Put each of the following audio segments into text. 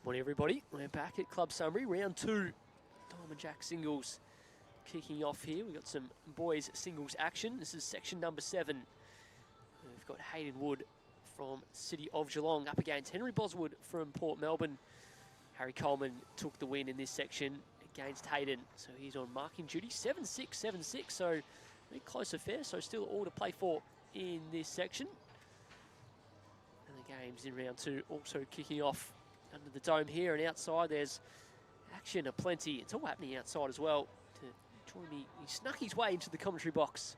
Morning everybody, we're back at Club Summary, round 2. Diamond Jack singles kicking off here. We've got some boys singles action. This is section number 7. We've got Hayden Wood from City of Geelong up against Henry Boswood from Port Melbourne. Harry Coleman took the win in this section against Hayden, so he's on marking duty. 7-6, 7-6, so a bit close affair, so still all to play for in this section. And the game's in round 2 also kicking off under the dome here, and outside there's action aplenty. It's all happening outside as well. To join me, he snuck his way into the commentary box.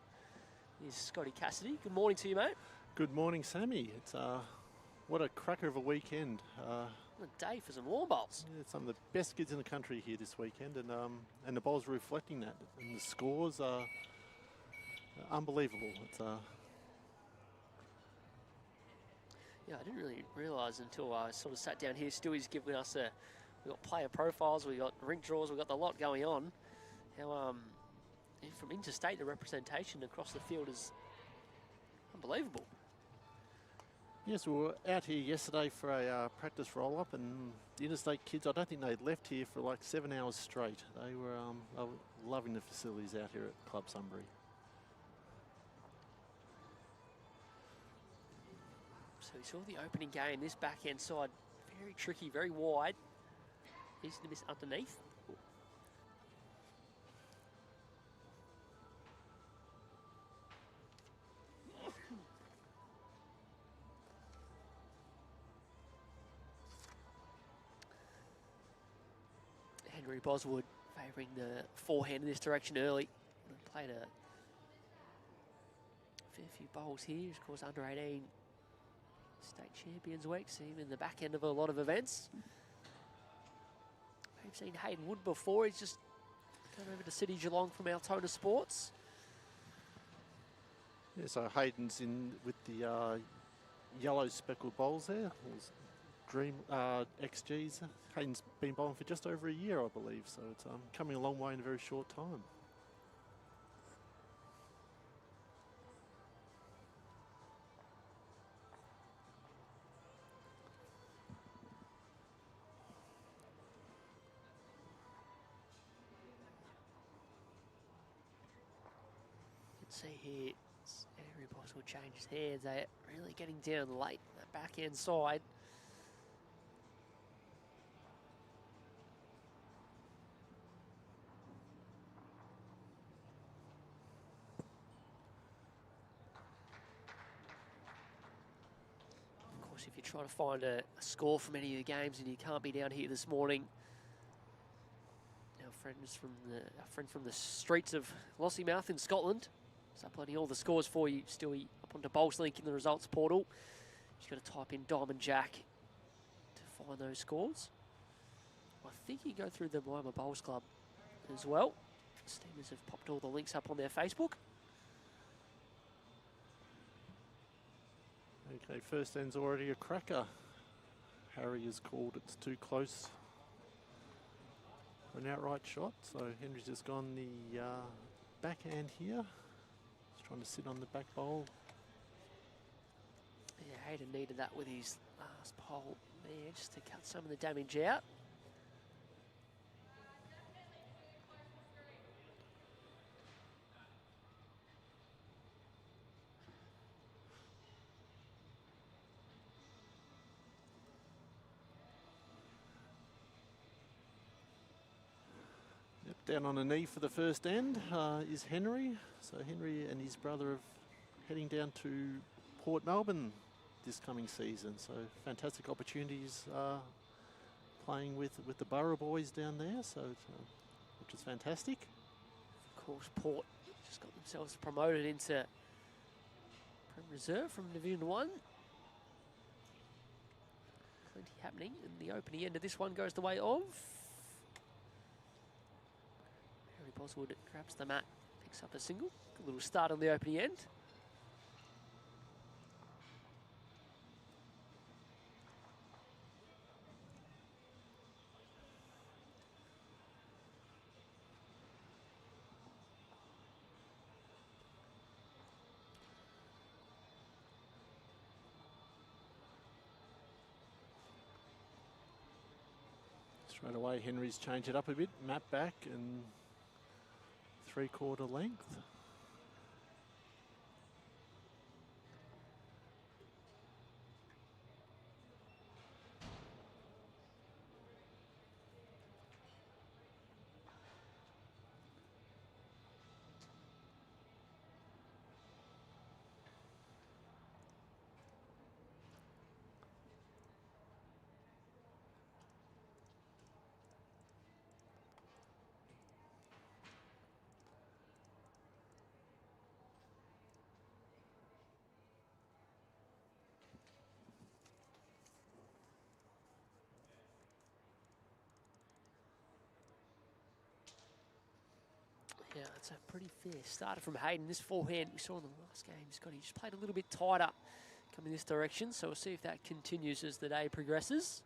Here's Scotty Cassidy. Good morning to you, mate. Good morning, Sammy. It's what a cracker of a weekend. What a day for some warm bowls. Yeah, some of the best kids in the country here this weekend, and the bowls are reflecting that. And the scores are unbelievable. It's Yeah, I didn't really realise until I sort of sat down here. Stewie's giving us we've got player profiles, we've got rink draws, we've got the lot going on. How from interstate, the representation across the field is unbelievable. Yes, we were out here yesterday for a practice roll-up, and the interstate kids, I don't think they'd left here for like 7 hours straight. They were loving the facilities out here at Club Sunbury. So we saw the opening game, this backhand side, very tricky, very wide. Easy to miss underneath. Henry Boswood favouring the forehand in this direction early. Played a fair few bowls here, of course, under 18 State Champions Week. See him in the back end of a lot of events. We've seen Hayden Wood before. He's just come over to City Geelong from Altona Sports. Yeah, so Hayden's in with the yellow speckled bowls there. Those Dream XGs. Hayden's been bowling for just over a year, I believe, so it's coming a long way in a very short time. See here, every possible changes hands. They're really getting down late that backhand side. Of course, if you're trying to find a score from any of the games and you can't be down here this morning, our friend from the streets of Lossiemouth in Scotland. So uploading all the scores for you, Stewie, up onto Bowls Link in the results portal. You've got to type in Diamond Jack to find those scores. I think you go through the Moama Bowls Club as well. Steamers have popped all the links up on their Facebook. Okay, first end's already a cracker. Harry has called it's too close for an outright shot. So Henry's just gone the backhand here. Trying to sit on the back bowl. Yeah, Hayden needed that with his last pole there just to cut some of the damage out. Yep, down on a knee for the first end is Henry. So Henry and his brother are heading down to Port Melbourne this coming season. So fantastic opportunities playing with the Borough boys down there. So which is fantastic. Of course, Port just got themselves promoted into Prem Reserve from Division 1. Plenty happening, and the opening end of this one goes the way of Harry Boswood. Grabs the mat, picks up a single. Good little start on the opening end. Straight away, Henry's changed it up a bit, map back and 3/4 length. Yeah, it's a pretty fair starter from Hayden. This forehand we saw in the last game, he just played a little bit tighter coming this direction. So we'll see if that continues as the day progresses.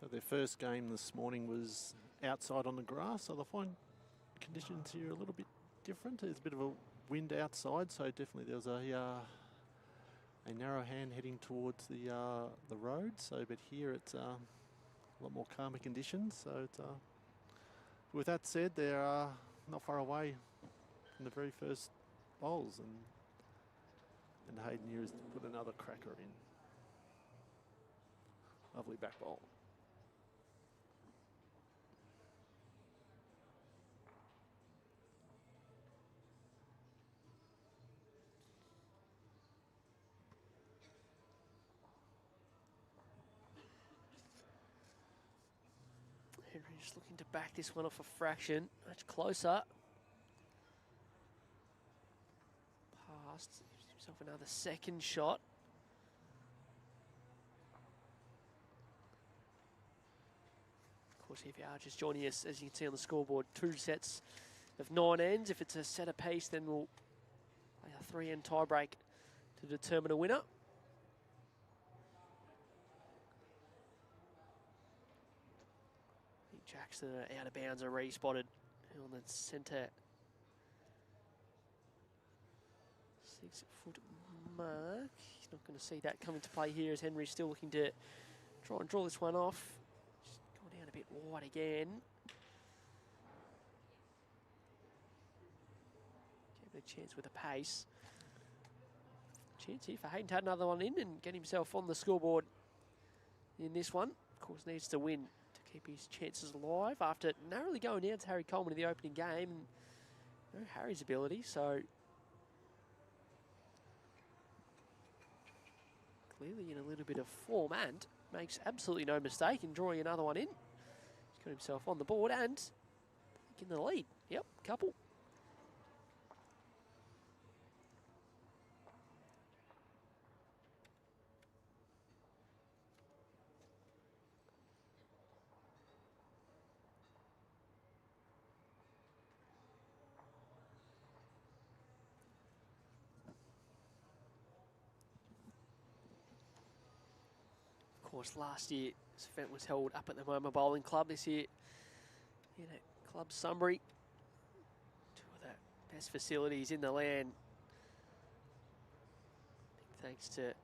So their first game this morning was outside on the grass, so they'll find conditions here a little bit different. There's a bit of a wind outside, so definitely there was a narrow hand heading towards the road. So, but here it's a lot more calmer conditions. So, it's, with that said, they're not far away from the very first bowls, and Hayden here has put another cracker in. Lovely back bowl. Henry just looking to back this one off a fraction. Much closer. Passed. Gives himself another second shot. Of course, if you are just joining us, as you can see on the scoreboard, 2 sets of 9 ends. If it's a set apiece, then we'll play a 3-end tiebreak to determine a winner. Jacks that are out of bounds are re-spotted on the centre 6-foot mark. He's not going to see that coming to play here as Henry's still looking to try and draw this one off. Just going down a bit wide again. Give it a chance with a pace. Chance here for Hayden to have another one in and get himself on the scoreboard in this one. Of course, needs to win to keep his chances alive after narrowly going down to Harry Coleman in the opening game. And no Harry's ability, so clearly in a little bit of form and makes absolutely no mistake in drawing another one in. He's got himself on the board and in the lead. Yep, couple. Of course, last year this event was held up at the Moama Bowling Club. This year in at Club Sunbury. 2 of the best facilities in the land. Big thanks to the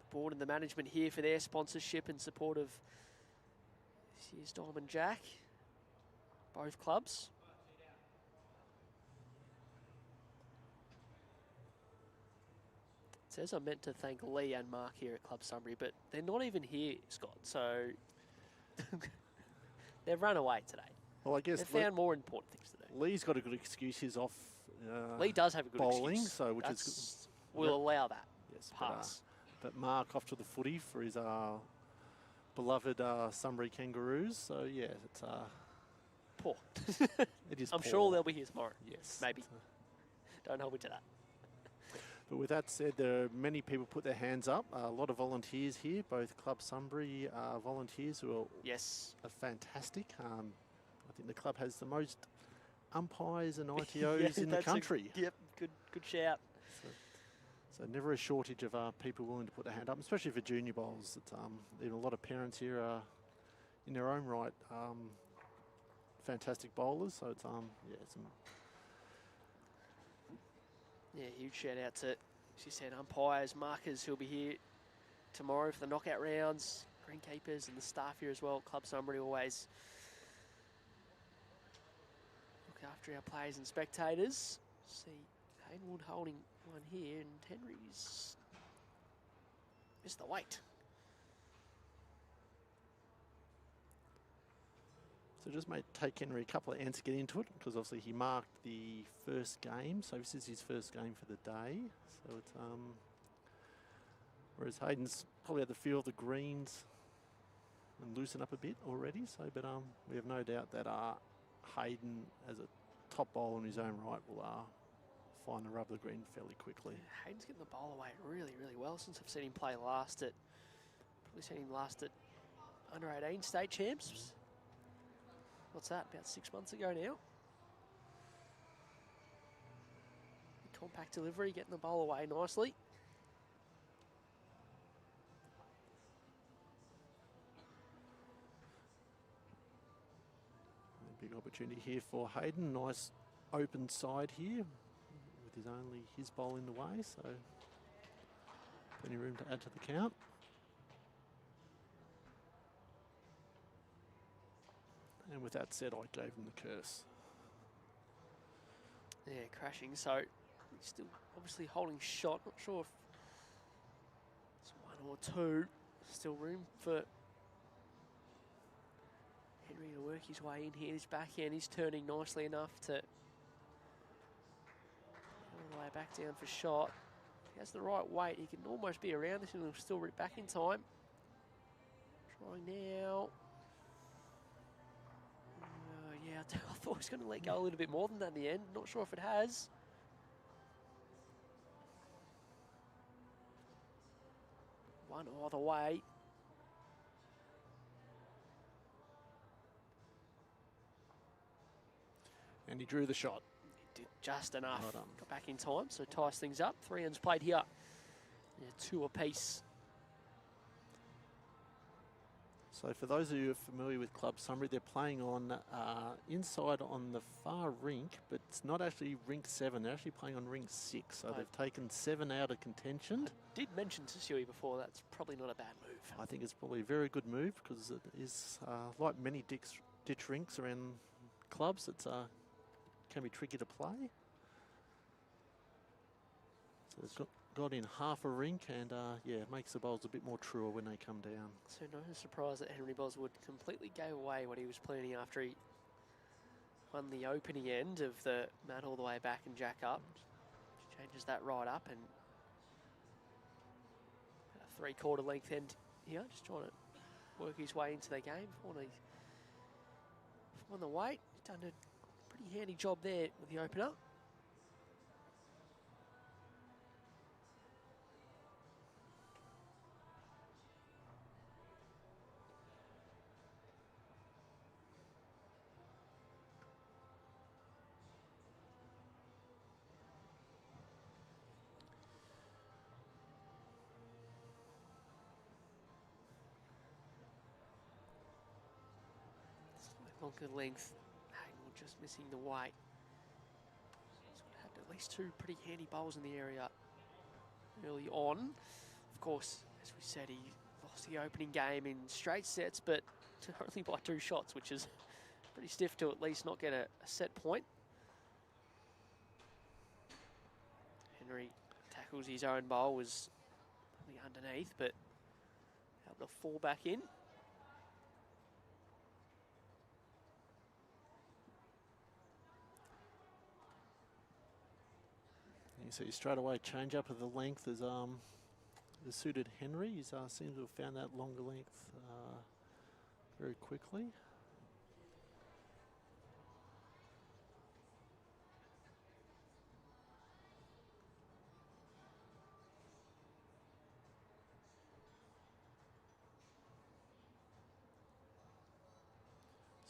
board and the management here for their sponsorship and support of this year's Diamond Jack. Both clubs. It says I'm meant to thank Lee and Mark here at Club Sunbury, but they're not even here, Scott, so they've run away today. Well, I guess they found more important things to do. Lee's got a good excuse. He's off Lee does have a good bowling, excuse. so which That's, is good. We'll allow that. Yes, pass. But Mark off to the footy for his beloved Sunbury Kangaroos. So yeah, it's Poor. it is. I'm poor. sure they'll be here tomorrow. Yes, Maybe. Don't hold me to that. But with that said, there are many people put their hands up. A lot of volunteers here, both Club Sunbury volunteers who are fantastic. I think the club has the most umpires and ITOs in the country. Yep, good shout. So never a shortage of people willing to put their hand up, especially for junior bowls. It's, even a lot of parents here are, in their own right, fantastic bowlers. So it's Yeah, huge shout out to As you said, umpires, markers who'll be here tomorrow for the knockout rounds, greenkeepers and the staff here as well. Club Summary always look after our players and spectators. See Hayden Wood holding one here, and Henry's missed the weight. So just may take Henry a couple of ends to get into it, because obviously he marked the first game, so this is his first game for the day. So it's whereas Hayden's probably had the feel of the greens and loosen up a bit already. So, but we have no doubt that Hayden, as a top bowler in his own right, will find the rub of the green fairly quickly. Yeah, Hayden's getting the bowl away really, really well since I've seen him play last at, probably seen him last at under 18 state champs. What's that, about 6 months ago now? Compact delivery, getting the bowl away nicely. A big opportunity here for Hayden. Nice open side here with his bowl in the way, so plenty of room to add to the count. And with that said, I gave him the curse. Yeah, crashing, so he's still obviously holding shot. Not sure if it's one or two. Still room for Henry to work his way in here. His backhand is turning nicely enough to all the way back down for shot. If he has the right weight, he can almost be around this and he'll still rip back in time. Trying now. Yeah, I thought he was going to let go a little bit more than that in the end. Not sure if it has. One either way. And he drew the shot. He did just enough. Well done. Got back in time, so ties things up. 3 ends played here. Yeah, 2 apiece. So for those of you who are familiar with Club Summary, they're playing on inside on the far rink, but it's not actually rink 7. They're actually playing on rink 6. So they've taken 7 out of contention. I did mention to Suey before, that's probably not a bad move. I think it's probably a very good move, because it is like many ditch rinks around clubs. It's can be tricky to play. So they've got in half a rink, and yeah, it makes the bowls a bit more truer when they come down. So no surprise that Henry Boswood completely gave away what he was planning after he won the opening end of the mat all the way back and jack up. Changes that right up, and a 3/4 length end here, just trying to work his way into the game. On the weight, he's done a pretty handy job there with the opener. Longer length, Hayden just missing the weight. He's had at least 2 pretty handy bowls in the area early on. Of course, as we said, he lost the opening game in straight sets, but only by 2 shots, which is pretty stiff to at least not get a set point. Henry tackles his own bowl, was probably underneath, but able to fall back in. You see straight away change up of the length is suited Henry. He seems to have found that longer length very quickly.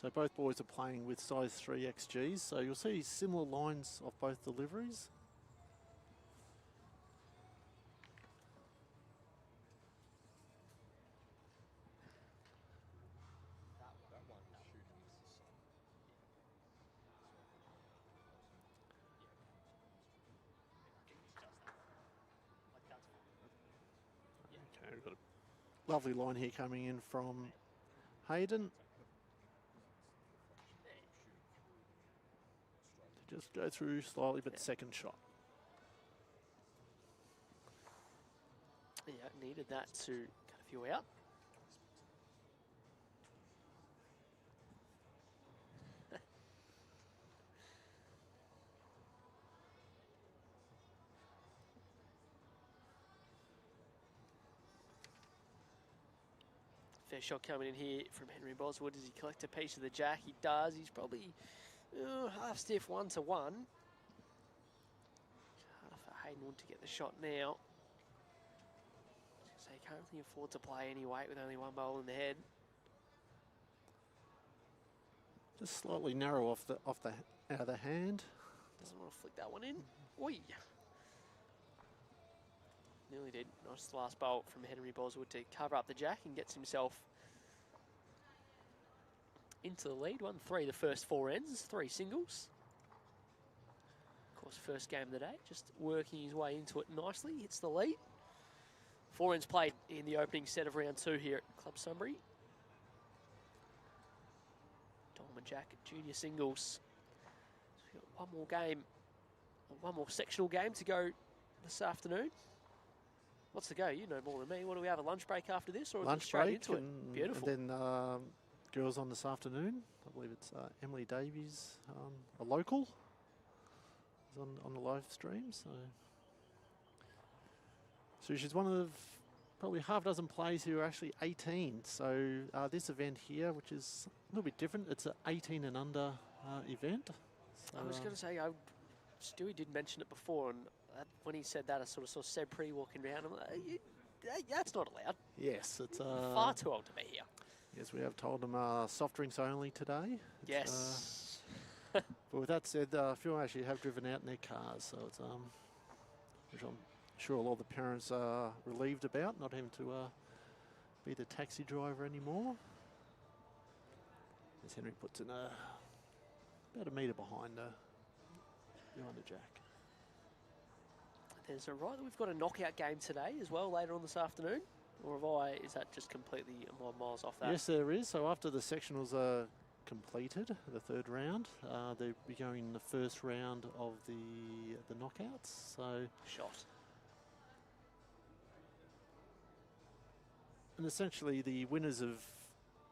So both boys are playing with size 3 XGs, so you'll see similar lines of both deliveries. we've got a lovely line here coming in from Hayden. Just go through slightly, but second shot. Yeah, needed that to cut a few out. Fair shot coming in here from Henry Boswood. Does he collect a piece of the jack? He does. He's probably half stiff 1-1. Hard for Hayden Wood to get the shot now. So he can't really afford to play any weight with only one bowl in the head. Just slightly narrow out of the hand. Doesn't want to flick that one in. Oi! Nearly did. Nice last bolt from Henry Boswood to cover up the jack and gets himself into the lead. 1-3 the first 4 ends, 3 singles. Of course, first game of the day, just working his way into it nicely. Hits the lead. 4 ends played in the opening set of round 2 here at Club Sunbury. Diamond Jack junior singles. So we've got one more game, one more sectional game to go this afternoon. What's the go? You know more than me. What do we have, a lunch break after this, or lunch straight break into it? Beautiful. And then girls on this afternoon. I believe it's Emily Davies, a local, is on the live stream. So she's one of probably half a dozen players who are actually 18. So this event here, which is a little bit different, it's an 18 and under event. So, I was going to say, Stewie did mention it before, and when he said that, I sort of saw Seb Pre walking around. I'm like, that's not allowed. yes, it's far too old to be here. Yes, we have told them soft drinks only today. Yes. But with that said, a few actually have driven out in their cars, so it's which I'm sure a lot of the parents are relieved about, not having to be the taxi driver anymore. As Henry puts in about a metre behind the jack. There's a right that we've got a knockout game today as well later on this afternoon, or is that just completely miles off that? Yes, there is. So after the sectionals are completed, the third round, they'll be going the first round of the knockouts. So shot. And essentially the winners of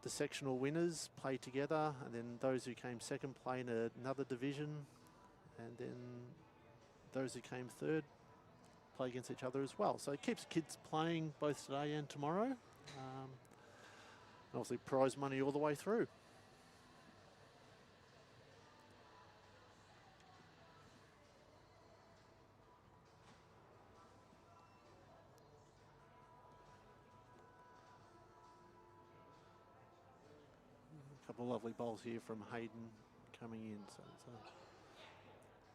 the sectional winners play together, and then those who came second play in another division, and then those who came third play against each other as well. So it keeps kids playing both today and tomorrow. Obviously prize money all the way through. A couple of lovely bowls here from Hayden coming in. So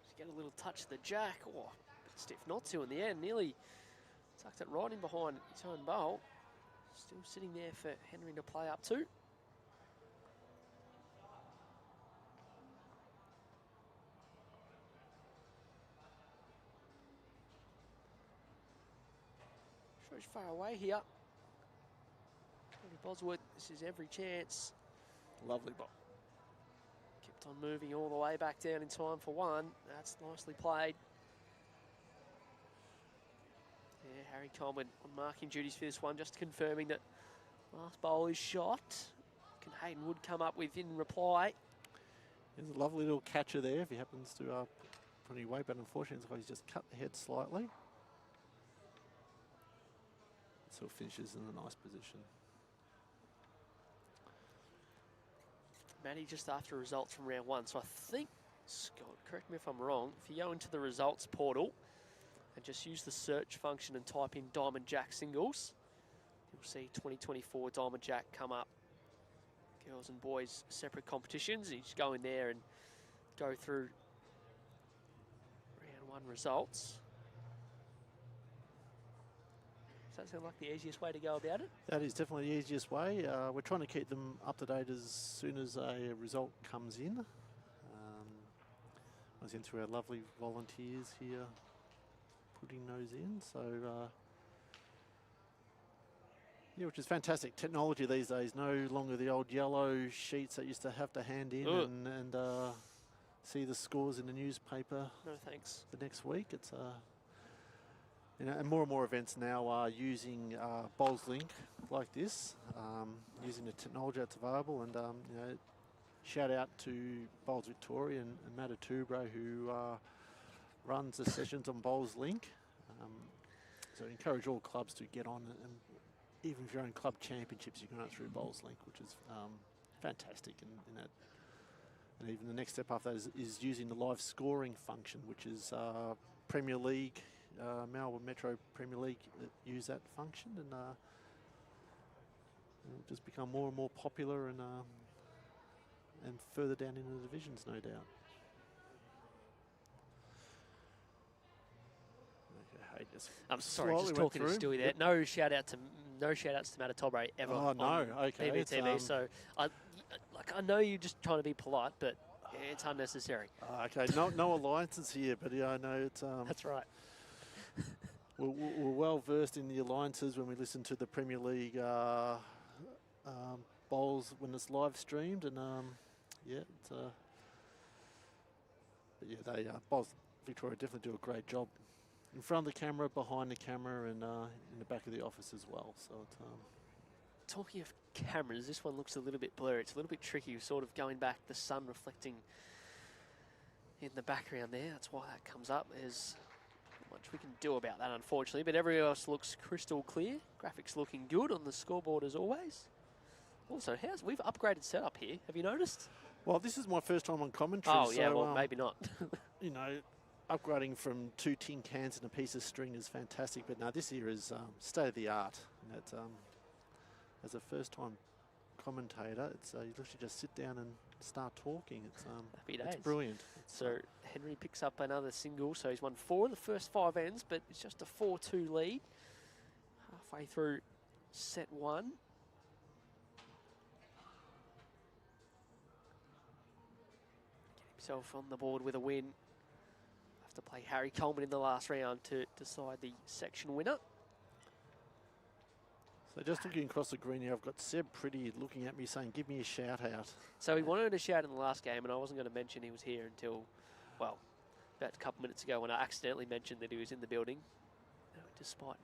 Just get a little touch of the jack. Oh, bit stiff not to in the end. Nearly tucked it right in behind his own bowl. Still sitting there for Henry to play up to. Shows far away here. Henry Boswood, this is every chance. lovely ball. Kept on moving all the way back down in time for one. That's nicely played. Yeah, Harry Coleman on marking duties for this one, just confirming that last bowl is shot. Can Hayden Wood come up with in reply? There's a lovely little catcher there if he happens to put any weight, but unfortunately he's just cut the head slightly. So finishes in a nice position. Matty just after results from round 1. So I think, Scott, correct me if I'm wrong, if you go into the results portal and just use the search function and type in Diamond Jack singles, you'll see 2024 Diamond Jack come up. Girls and boys separate competitions. You just go in there and go through round 1 results. Does that sound like the easiest way to go about it? That is definitely the easiest way. We're trying to keep them up to date as soon as a result comes in. I was into our lovely volunteers here putting those in. So Yeah, which is fantastic technology these days. No longer the old yellow sheets that used to have to hand in and see the scores in the newspaper. No thanks. The next week, it's and more events now are using Bowls Link like this, using the technology that's available. And shout out to Bowls Victoria and Matt Atubro, who runs the sessions on Bowls Link. So encourage all clubs to get on and even if you're in club championships, you can run it through Bowls Link, which is fantastic in that. And even the next step after that is using the live scoring function, which is Premier League, Melbourne Metro Premier League use that function, and it'll just become more and more popular and further down into the divisions, no doubt. I'm sorry, just talking to Stewie there. No shout outs to Matt Atubro ever. Oh no, okay. PBTV. So I know you're just trying to be polite, but it's unnecessary. Okay, no alliances here, but yeah, I know it's. That's right. We're well versed in the alliances when we listen to the Premier League bowls when it's live streamed, and yeah, it's. But yeah, they Bowls Victoria definitely do a great job. In front of the camera, behind the camera, and in the back of the office as well. So it's, talking of cameras, this one looks a little bit blurry. It's a little bit tricky, sort of going back, the sun reflecting in the background there. That's why that comes up. There's not much we can do about that, unfortunately, but everything else looks crystal clear. Graphics looking good on the scoreboard as always. Also, we've upgraded setup here. Have you noticed? Well, this is my first time on commentary. Oh, yeah, so, well, maybe not. You know, upgrading from 2 tin cans and a piece of string is fantastic, but no, this here is state of the art. And it's, as a first-time commentator, it's you literally just sit down and start talking. It's happy days. It's brilliant. So Henry picks up another single, so he's won 4 of the first 5 ends, but it's just a 4-2 lead halfway through set 1. Get himself on the board with a win. To play Harry Coleman in the last round to decide the section winner. So just looking across the green here, I've got Seb Pretty looking at me saying, give me a shout out. So he wanted to shout in the last game, and I wasn't going to mention he was here until, well, about a couple minutes ago when I accidentally mentioned that he was in the building, despite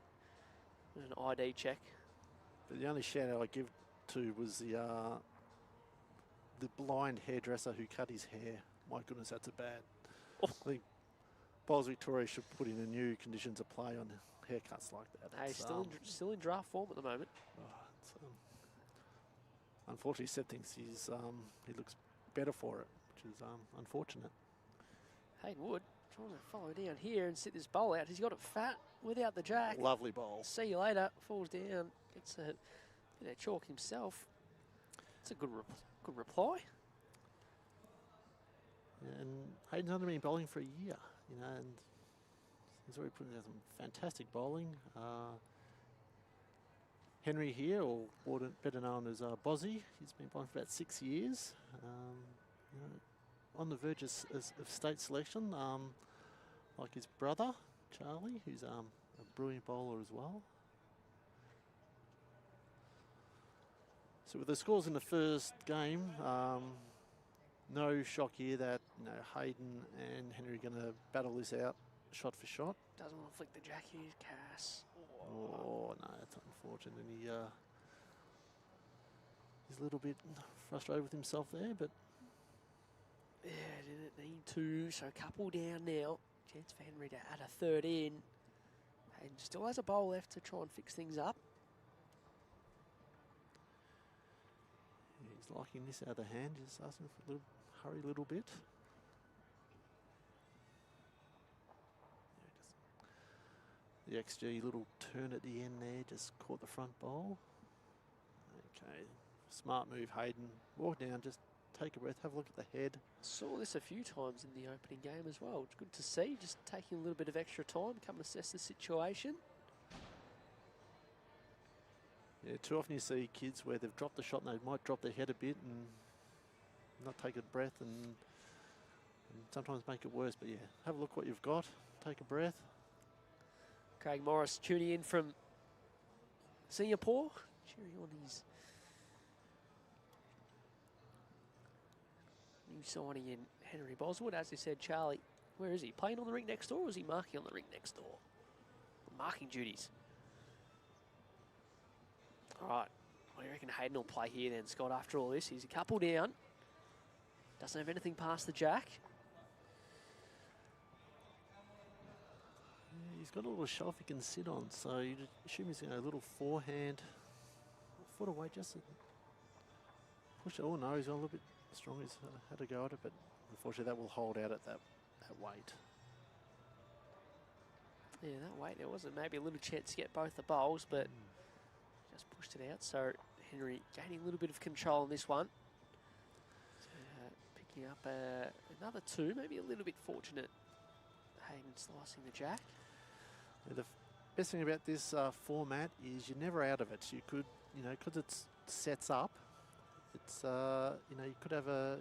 an ID check. But the only shout out I give to was the blind hairdresser who cut his hair. My goodness, that's a bad. I think Bowls Victoria should put in a new conditions of play on haircuts like that. Hey, still in draft form at the moment. Unfortunately, Seb thinks he looks better for it, which is unfortunate. Hayden Wood trying to follow down here and sit this bowl out. He's got it fat without the jack. Lovely bowl. See you later. Falls down. Gets a bit of chalk himself. It's a good reply. Yeah, and Hayden's only been bowling for a year. You know, and he's already put in some fantastic bowling. Henry here, or better known as Bozzy, he's been bowling for about 6 years. You know, on the verge of state selection, like his brother, Charlie, who's a brilliant bowler as well. So with the scores in the first game, no shock here that Hayden and Henry are going to battle this out shot for shot. Doesn't want to flick the jack here, Cass. Oh no, that's unfortunate. And he's a little bit frustrated with himself there, but yeah, didn't need to. So a couple down now. Chance for Henry to add a third in. Hayden still has a bowl left to try and fix things up. He's liking this out of the hand, just asking for a little hurry a little bit. The XG little turn at the end there, just caught the front bowl. Okay, smart move, Hayden. Walk down, just take a breath, have a look at the head. Saw this a few times in the opening game as well. It's good to see, just taking a little bit of extra time, come and assess the situation. Yeah, too often you see kids where they've dropped the shot and they might drop their head a bit and not take a breath and sometimes make it worse. But yeah, have a look what you've got, take a breath. Craig Morris tuning in from Singapore. cheering on his new signing in Henry Boswood. As I said, Charlie, where is he? Playing on the rink next door, or is he marking on the rink next door? Marking duties. All right. What do you reckon Hayden will play here then, Scott, after all this? He's a couple down. Doesn't have anything past the jack. Yeah, he's got a little shelf he can sit on, so you'd assume he's going to a little forehand. Foot away, just to push it. Oh no, he's a little bit strong. He's had to go at it, but unfortunately that will hold out at that weight. Yeah, that weight, there wasn't maybe a little chance to get both the bowls, but just pushed it out. So Henry gaining a little bit of control on this one. So, picking up another two, maybe a little bit fortunate. Hayden slicing the jack. Yeah, the best thing about this format is you're never out of it. You could, because it sets up, it's, you could have a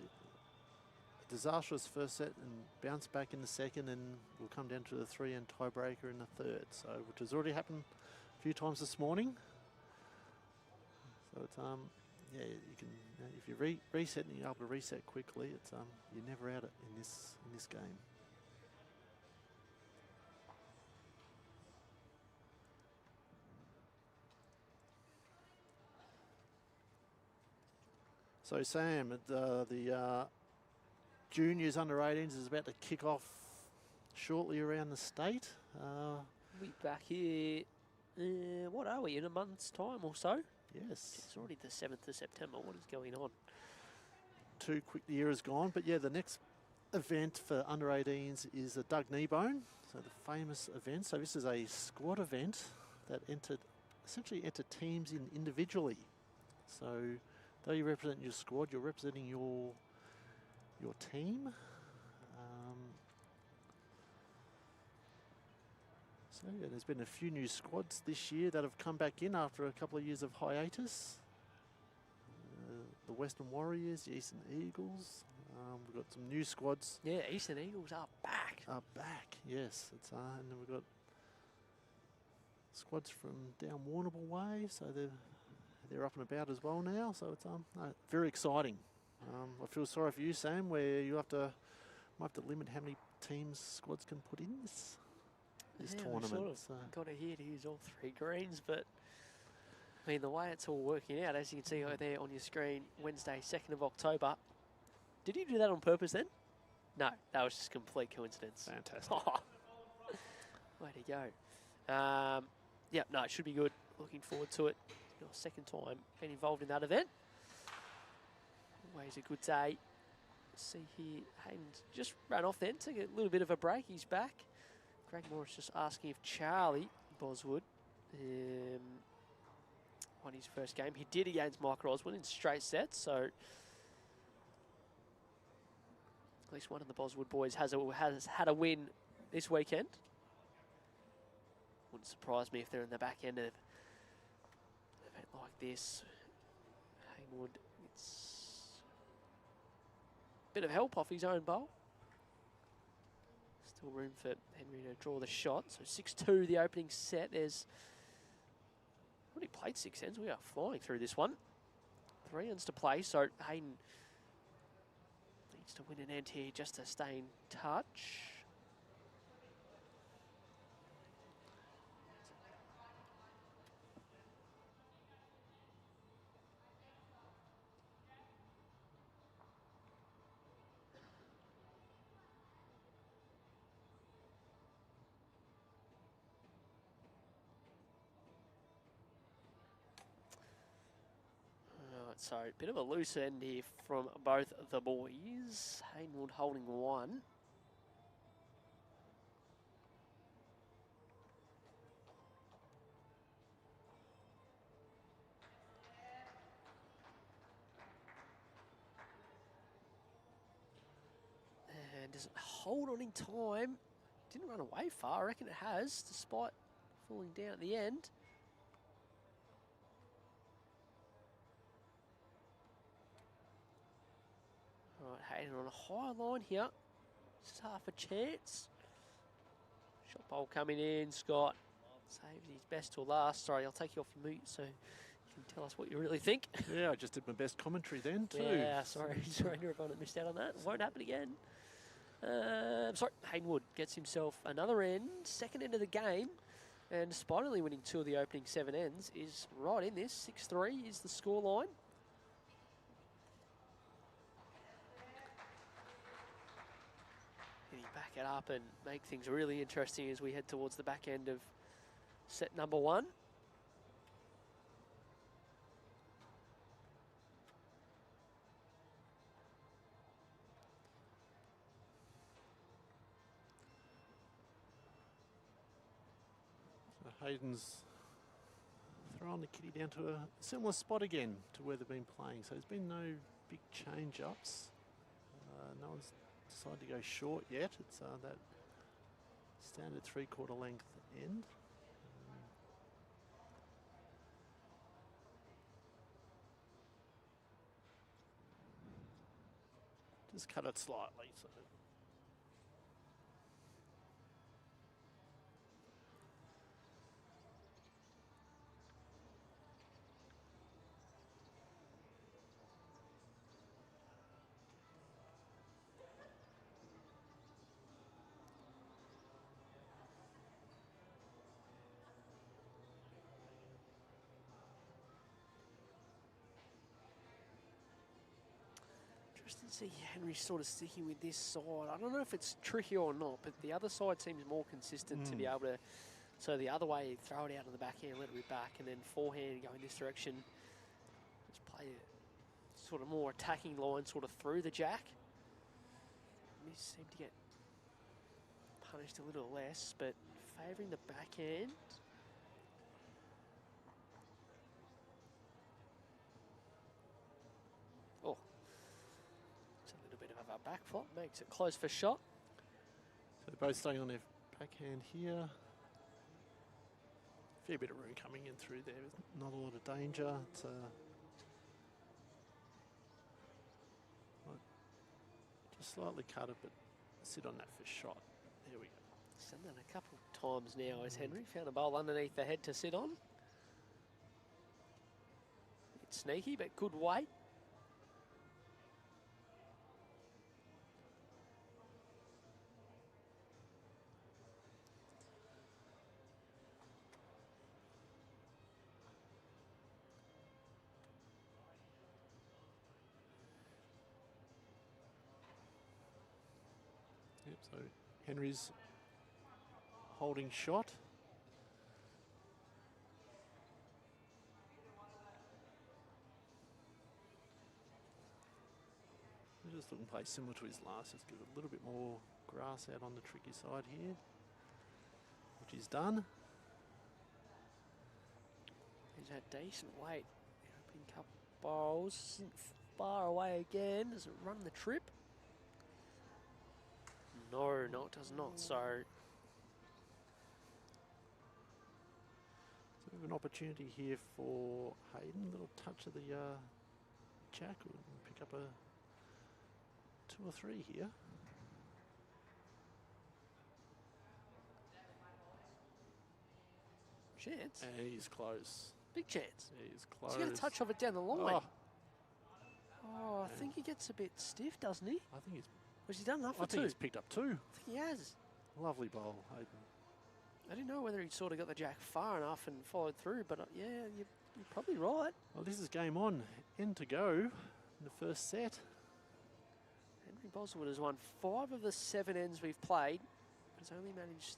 disastrous first set and bounce back in the second, and we'll come down to the 3 and tiebreaker in the third. So, which has already happened a few times this morning. So it's yeah, you can if you reset and you're able to reset quickly, it's you're never out in this game. So Sam, the juniors under 18s is about to kick off shortly around the state. We'll be back here, what are we, in a month's time or so? Yes. It's already the 7th of September. What is going on? Too quick the year is gone. But yeah, the next event for under 18s is the Doug Kneebone. So the famous event. So this is a squad event that essentially entered teams in individually. So though you represent your squad, you're representing your team. So yeah, there's been a few new squads this year that have come back in after a couple of years of hiatus. The Western Warriors, the Eastern Eagles. We've got some new squads. Yeah, Eastern Eagles are back. Yes. It's and then we've got squads from down Warrnambool way, so they're up and about as well now. So it's very exciting. I feel sorry for you, Sam, where you might have to limit how many squads can put in this tournament. Sort of got to here to use all 3 greens, but I mean the way it's all working out, as you can see over there on your screen, Wednesday, 2nd of October. Did you do that on purpose then? No, that was just complete coincidence. Fantastic. Way to go. Yeah, no, it should be good. Looking forward to it. Your second time being involved in that event. Always a good day. See here, Hayden's just ran off then, took a little bit of a break. He's back. Greg Morris just asking if Charlie Boswood won his first game. He did against Mike Oswald in straight sets, so at least one of the Boswood boys has had a win this weekend. Wouldn't surprise me if they're in the back end of an event like this. Hayden Wood gets a bit of help off his own bowl. Still room for Henry to draw the shot. So 6-2 the opening set. There's already played 6 ends. We are flying through this one. 3 ends to play. So Hayden needs to win an end here just to stay in touch. So a bit of a loose end here from both the boys. Hayden Wood holding 1. And does it hold on in time? Didn't run away far. I reckon it has, despite falling down at the end. All right, Hayden on a high line here. This is half a chance. Shot bowl coming in. Scott saves his best till last. Sorry, I'll take you off your mute so you Tell us what you really think. Yeah, I just did my best commentary then too. Yeah, sorry to everyone that missed out on that. Won't happen again. Sorry, Hayden Wood gets himself another end, second end of the game, and despite only winning 2 of the opening 7 ends, is right in this. 6-3 is the scoreline. Can he back it up and make things really interesting as we head towards the back end of set number 1? Hayden's throwing the kitty down to a similar spot again to where they've been playing. So there's been no big change-ups. No one's decided to go short yet. It's that standard 3/4 length end. Just cut it slightly. So. Interesting to see Henry sort of sticking with this side. I don't know if it's tricky or not, but the other side seems more consistent to be able to. So the other way, throw it out on the backhand, let it rip back, and then forehand go in this direction. Just play a sort of more attacking line sort of through the jack. They seem to get punished a little less, but favouring the backhand. Oh, it's a little bit of a back flop, makes it close for shot. So they're both staying on their backhand here. Fair bit of room coming in through there. Not a lot of danger. It's just slightly cut it, but sit on that for shot. There we go. He's done that a couple of times now, as Henry found a bowl underneath the head to sit on. It's sneaky, but good weight. Yep, so Henry's holding shot. We're just looking to play similar to his last, just give it a little bit more grass out on the tricky side here, which he's done. He's had decent weight. Opening couple bowls, isn't far away again. Does it run the trip? No, it does not. So we have an opportunity here for Hayden. A little touch of the jack. We'll pick up a 2 or 3 here. chance. And he's close. Big chance. He's close. He's got a touch of it down the line. Oh, I think he gets a bit stiff, doesn't he? I think he's. Was he done enough for I think 2? he's picked up 2. I think he has. Lovely bowl, Hayden. I didn't know whether he sort of got the jack far enough and followed through, but yeah, you're probably right. Well, this is game on. End to go in the first set. Henry Boswood has won 5 of the 7 ends we've played. Has only managed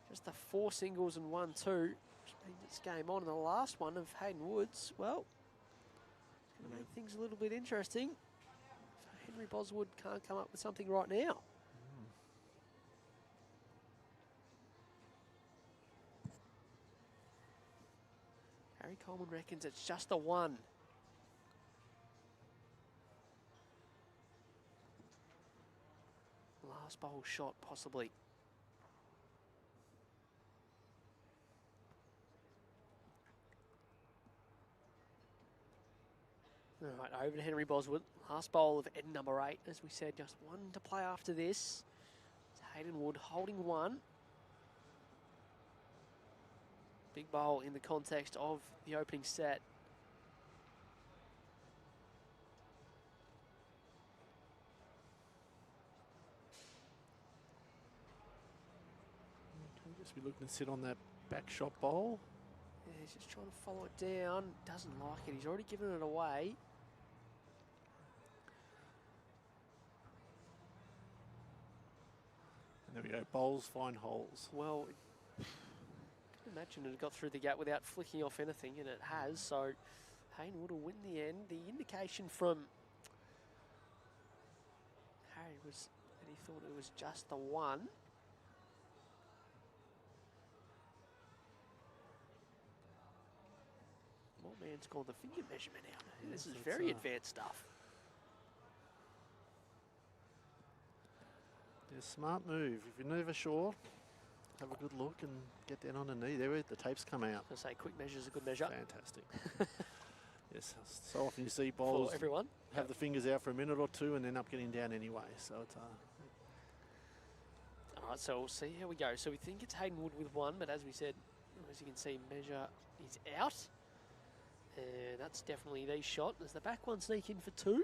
just the 4 singles and 1-2, which means it's game on. And the last one of Hayden Wood's, well, it's going to make things a little bit interesting. If Henry Boswood can't come up with something right now. Harry Coleman reckons it's just a 1. Last bowl shot, possibly. All right, over to Henry Boswood. Last bowl of end number 8. As we said, just 1 to play after this. It's Hayden Wood holding 1. Big bowl in the context of the opening set. Seems to be looking to sit on that back shot bowl. Yeah, he's just trying to follow it down. Doesn't like it. He's already given it away. And there we go. Bowls find holes. Well, I can imagine it got through the gap without flicking off anything, and it has. So Hayden Wood will win the end. The indication from Harry was that he thought it was just the one. Man's called the finger measurement out. This is very advanced stuff. Yeah, smart move. If you're never sure, have a good look and get down on the knee. There, the tapes come out. I say quick measure is a good measure. Fantastic. Yes, so often you see bowlers for everyone have the fingers out for a minute or two and end up getting down anyway. So it's all right, so we'll see how we go. So we think it's Hayden Wood with one, but as we said, as you can see, measure is out. And that's definitely the shot. Does the back one sneak in for two?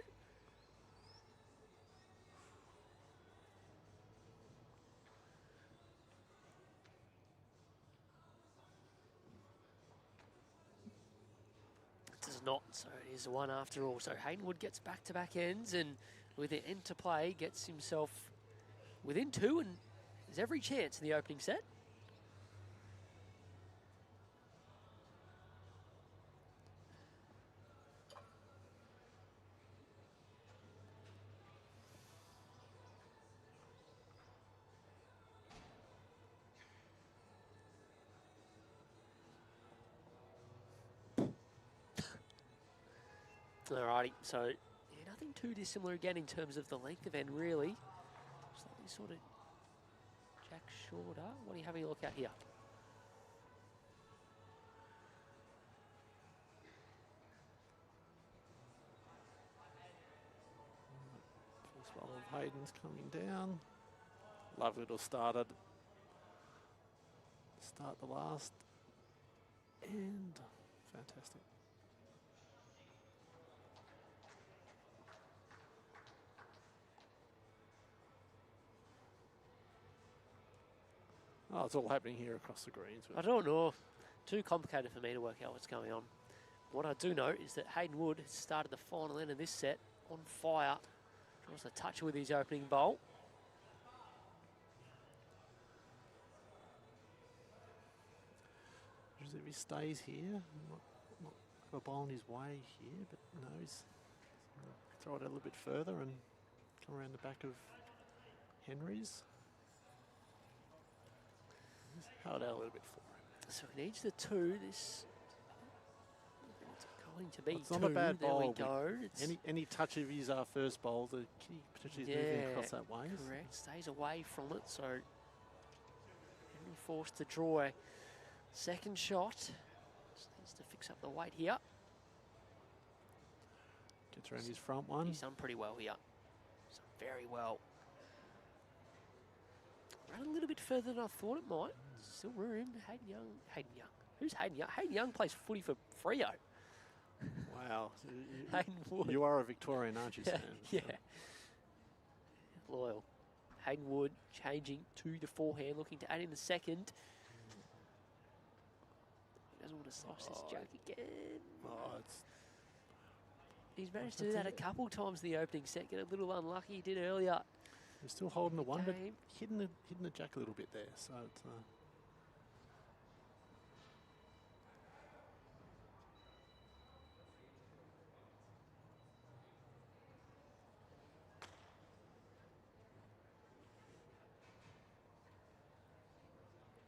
It does not, so it is one after all. So Hayden Wood gets back-to-back ends, and with the end to play, gets himself within two, and there's every chance in the opening set. Alrighty, so yeah, nothing too dissimilar again in terms of the length of end, really. Slightly sort of jack shorter. What are you having a look at here? first roll of Hayden's coming down. Lovely to have started. Start the last. And fantastic. Oh, it's all happening here across the greens. I don't know. Too complicated for me to work out what's going on. What I do know is that Hayden Wood has started the final end of this set on fire. Draws a touch with his opening bowl. If he stays here, not got a bowl on his way here, but no, he's throw it a little bit further and come around the back of Henry's. Just held out a little bit for him. So he needs the two. This it's going to be it's two. Not a bad there bowl. we go. Any touch of his first bowl, the kitty potentially is moving across that way. Correct. Stays away from it, so Henry forced to draw a second shot. Just needs to fix up the weight here. Gets around his front one. He's done pretty well here. He's done very well. Ran a little bit further than I thought it might. Still room. Hayden Young. Who's Hayden Young? Hayden Young plays footy for Freo. Wow. Hayden Wood. You are a Victorian, aren't you, Sam? Yeah. Loyal. Hayden Wood changing to the forehand, looking to add in the second. He doesn't want to slice this joke again. He's managed to do that a couple times in the opening set. Get a little unlucky. He did earlier. He's still holding the one, but hitting the jack a little bit there. So it's.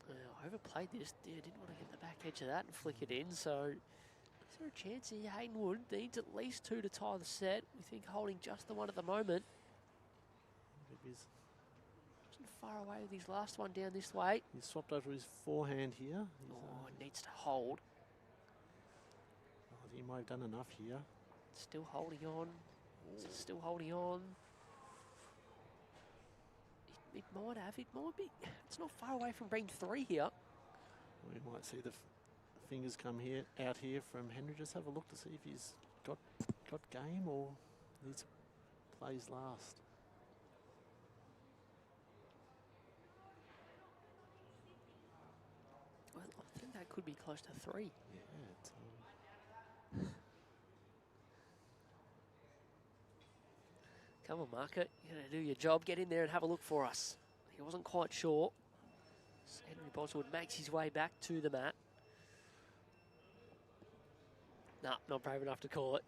I overplayed this. Yeah, didn't want to get the back edge of that and flick it in. So is there a chance here? Hayden Wood needs at least two to tie the set. We think holding just the one at the moment. Wasn't far away with his last one down this way. He's swapped over his forehand here. Needs to hold. He might have done enough here. Still holding on. Still holding on. It might have. It might be. It's not far away from being three here. We might see the fingers come out here from Henry. Just have a look to see if he's got game or needs plays last. could be close to 3. Yeah, it's, Come on, Market. You're going to do your job. Get in there and have a look for us. He wasn't quite sure. Henry Boswood makes his way back to the mat. Nah, not brave enough to call it.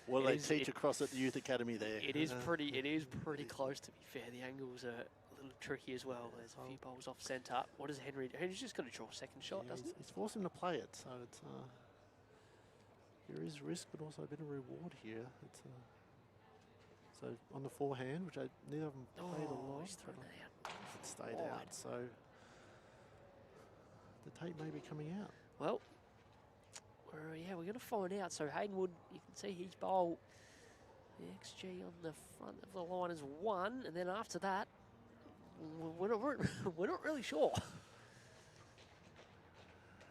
well, It they is- teach it- across at the youth academy there. It is pretty close, to be fair. The angles are a little tricky as well. There's a few balls off centre. What is Henry? Henry's just going to draw a second shot, Yeah, doesn't he? he's forcing him to play it, so it's there is risk, but also a bit of reward here. It's so on the forehand, which neither of them played a lot. He's thrown that out. It stayed Wide. out, so the tape may be coming out. Well, we're going to find out. So Hayden Wood, you can see his bowl, the XG on the front of the line is 1, and then after that, we're not really sure.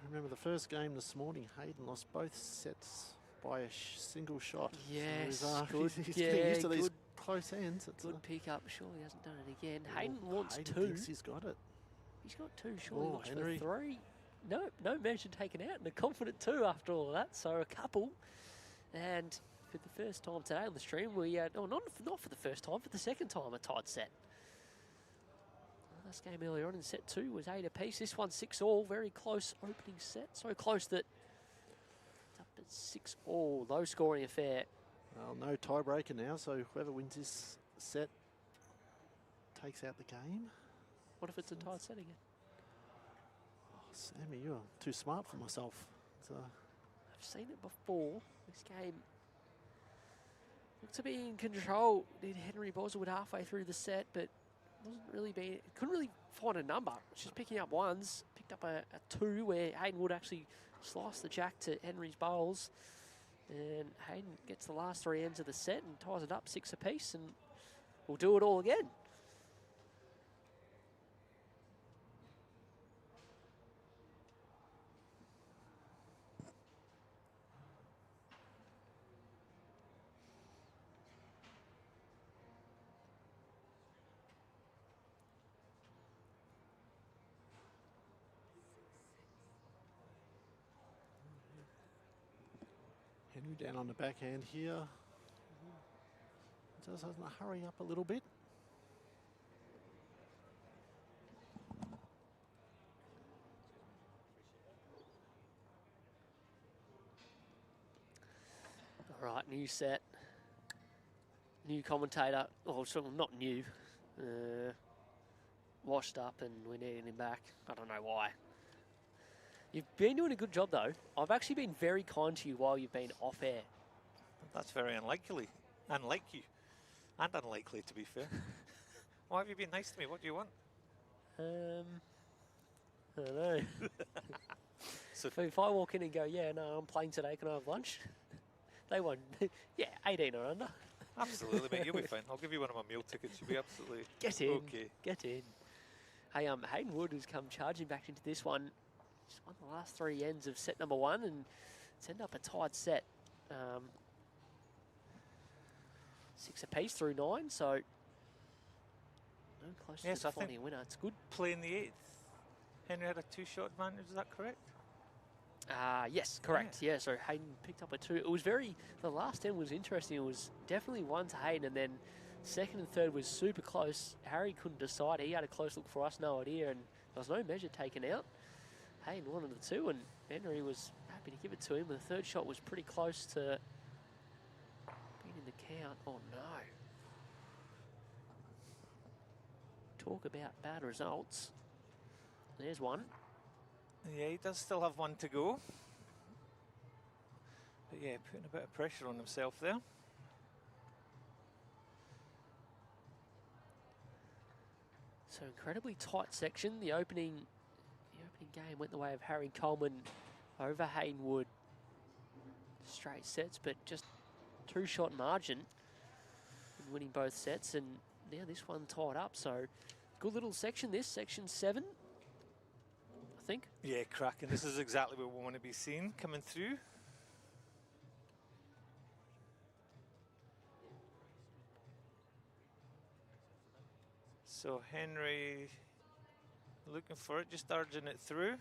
Remember the first game this morning, Hayden lost both sets by a single shot. Yes, so good. he's getting used to these good, close ends. It's good pick up. Sure, he hasn't done it again. well, Hayden wants Hayden 2. thinks he's got it. He's got 2. Surely Oh, looks Henry. for 3. No measure taken out, and a confident 2 after all of that. So a couple, and for the first time today on the stream, we not for the first time, for the second time a tied set. Last game earlier on in set 2 was 8 apiece. This one's 6-all, very close opening set. So close that it's up at 6-all, low scoring affair. Well, no tiebreaker now, so whoever wins this set takes out the game. What if it's a tied set again? Oh, Sammy, you're too smart for myself. It's, I've seen it before. This game looked to be in control. Did Henry Boswood halfway through the set, but couldn't really find a number. It's just picking up ones. Picked up a 2 where Hayden Wood actually sliced the jack to Henry's bowls. And Hayden gets the last 3 ends of the set and ties it up 6 apiece, and we'll do it all again. Henry down on the backhand here. Just has to hurry up a little bit. All right, new set. New commentator. Oh, sort of not new. Washed up, and we needed him back. I don't know why. You've been doing a good job, though. I've actually been very kind to you while you've been off air. That's very unlikely. Unlike you. And unlikely, to be fair. Why have you been nice to me? What do you want? I don't know. So So if I walk in and go, yeah, no, I'm playing today, can I have lunch? They won't. Yeah, 18 or under. absolutely, mate. You'll be fine. I'll give you one of my meal tickets. You'll be absolutely Get in. okay. Get in. Hey, Hayden Wood has come charging back into this one. Just won the last 3 ends of set number 1, and it's ended up a tied set. 6 apiece through 9, so no closer Yes, to I think- finding a winner. It's good. Playing the 8th. Henry had a 2-shot advantage, is that correct? Yes, correct. Yeah, so Hayden picked up a 2. It was the last 10 was interesting. It was definitely 1 to Hayden, and then second and third was super close. Harry couldn't decide. He had a close look for us, no idea, and there was no measure taken out. Hayden wanted the 2, and Henry was happy to give it to him. The third shot was pretty close to being in the count. Oh, no. Talk about bad results. There's one. Yeah, he does still have 1 to go. But yeah, putting a bit of pressure on himself there. So incredibly tight section. The opening game went the way of Harry Coleman over Hayden Wood. Straight sets, but just 2-shot margin in winning both sets. And now this one tied up. So good little section, this section 7. I think. Yeah, cracking. This is exactly what we want to be seeing coming through. So Henry looking for it, just urging it through.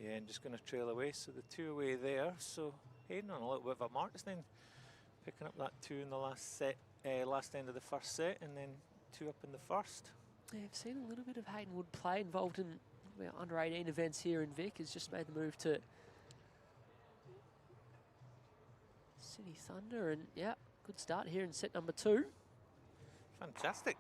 Yeah, and just going to trail away. So the 2 away there. So Hayden on a little bit of a march then, picking up that 2 in the last set, last end of the first set, and then 2 up in the first. Yeah, I've seen a little bit of Hayden Wood play, involved in under 18 events here in Vic. Has just made the move to City Thunder, and yeah, good start here in set number 2. Fantastic.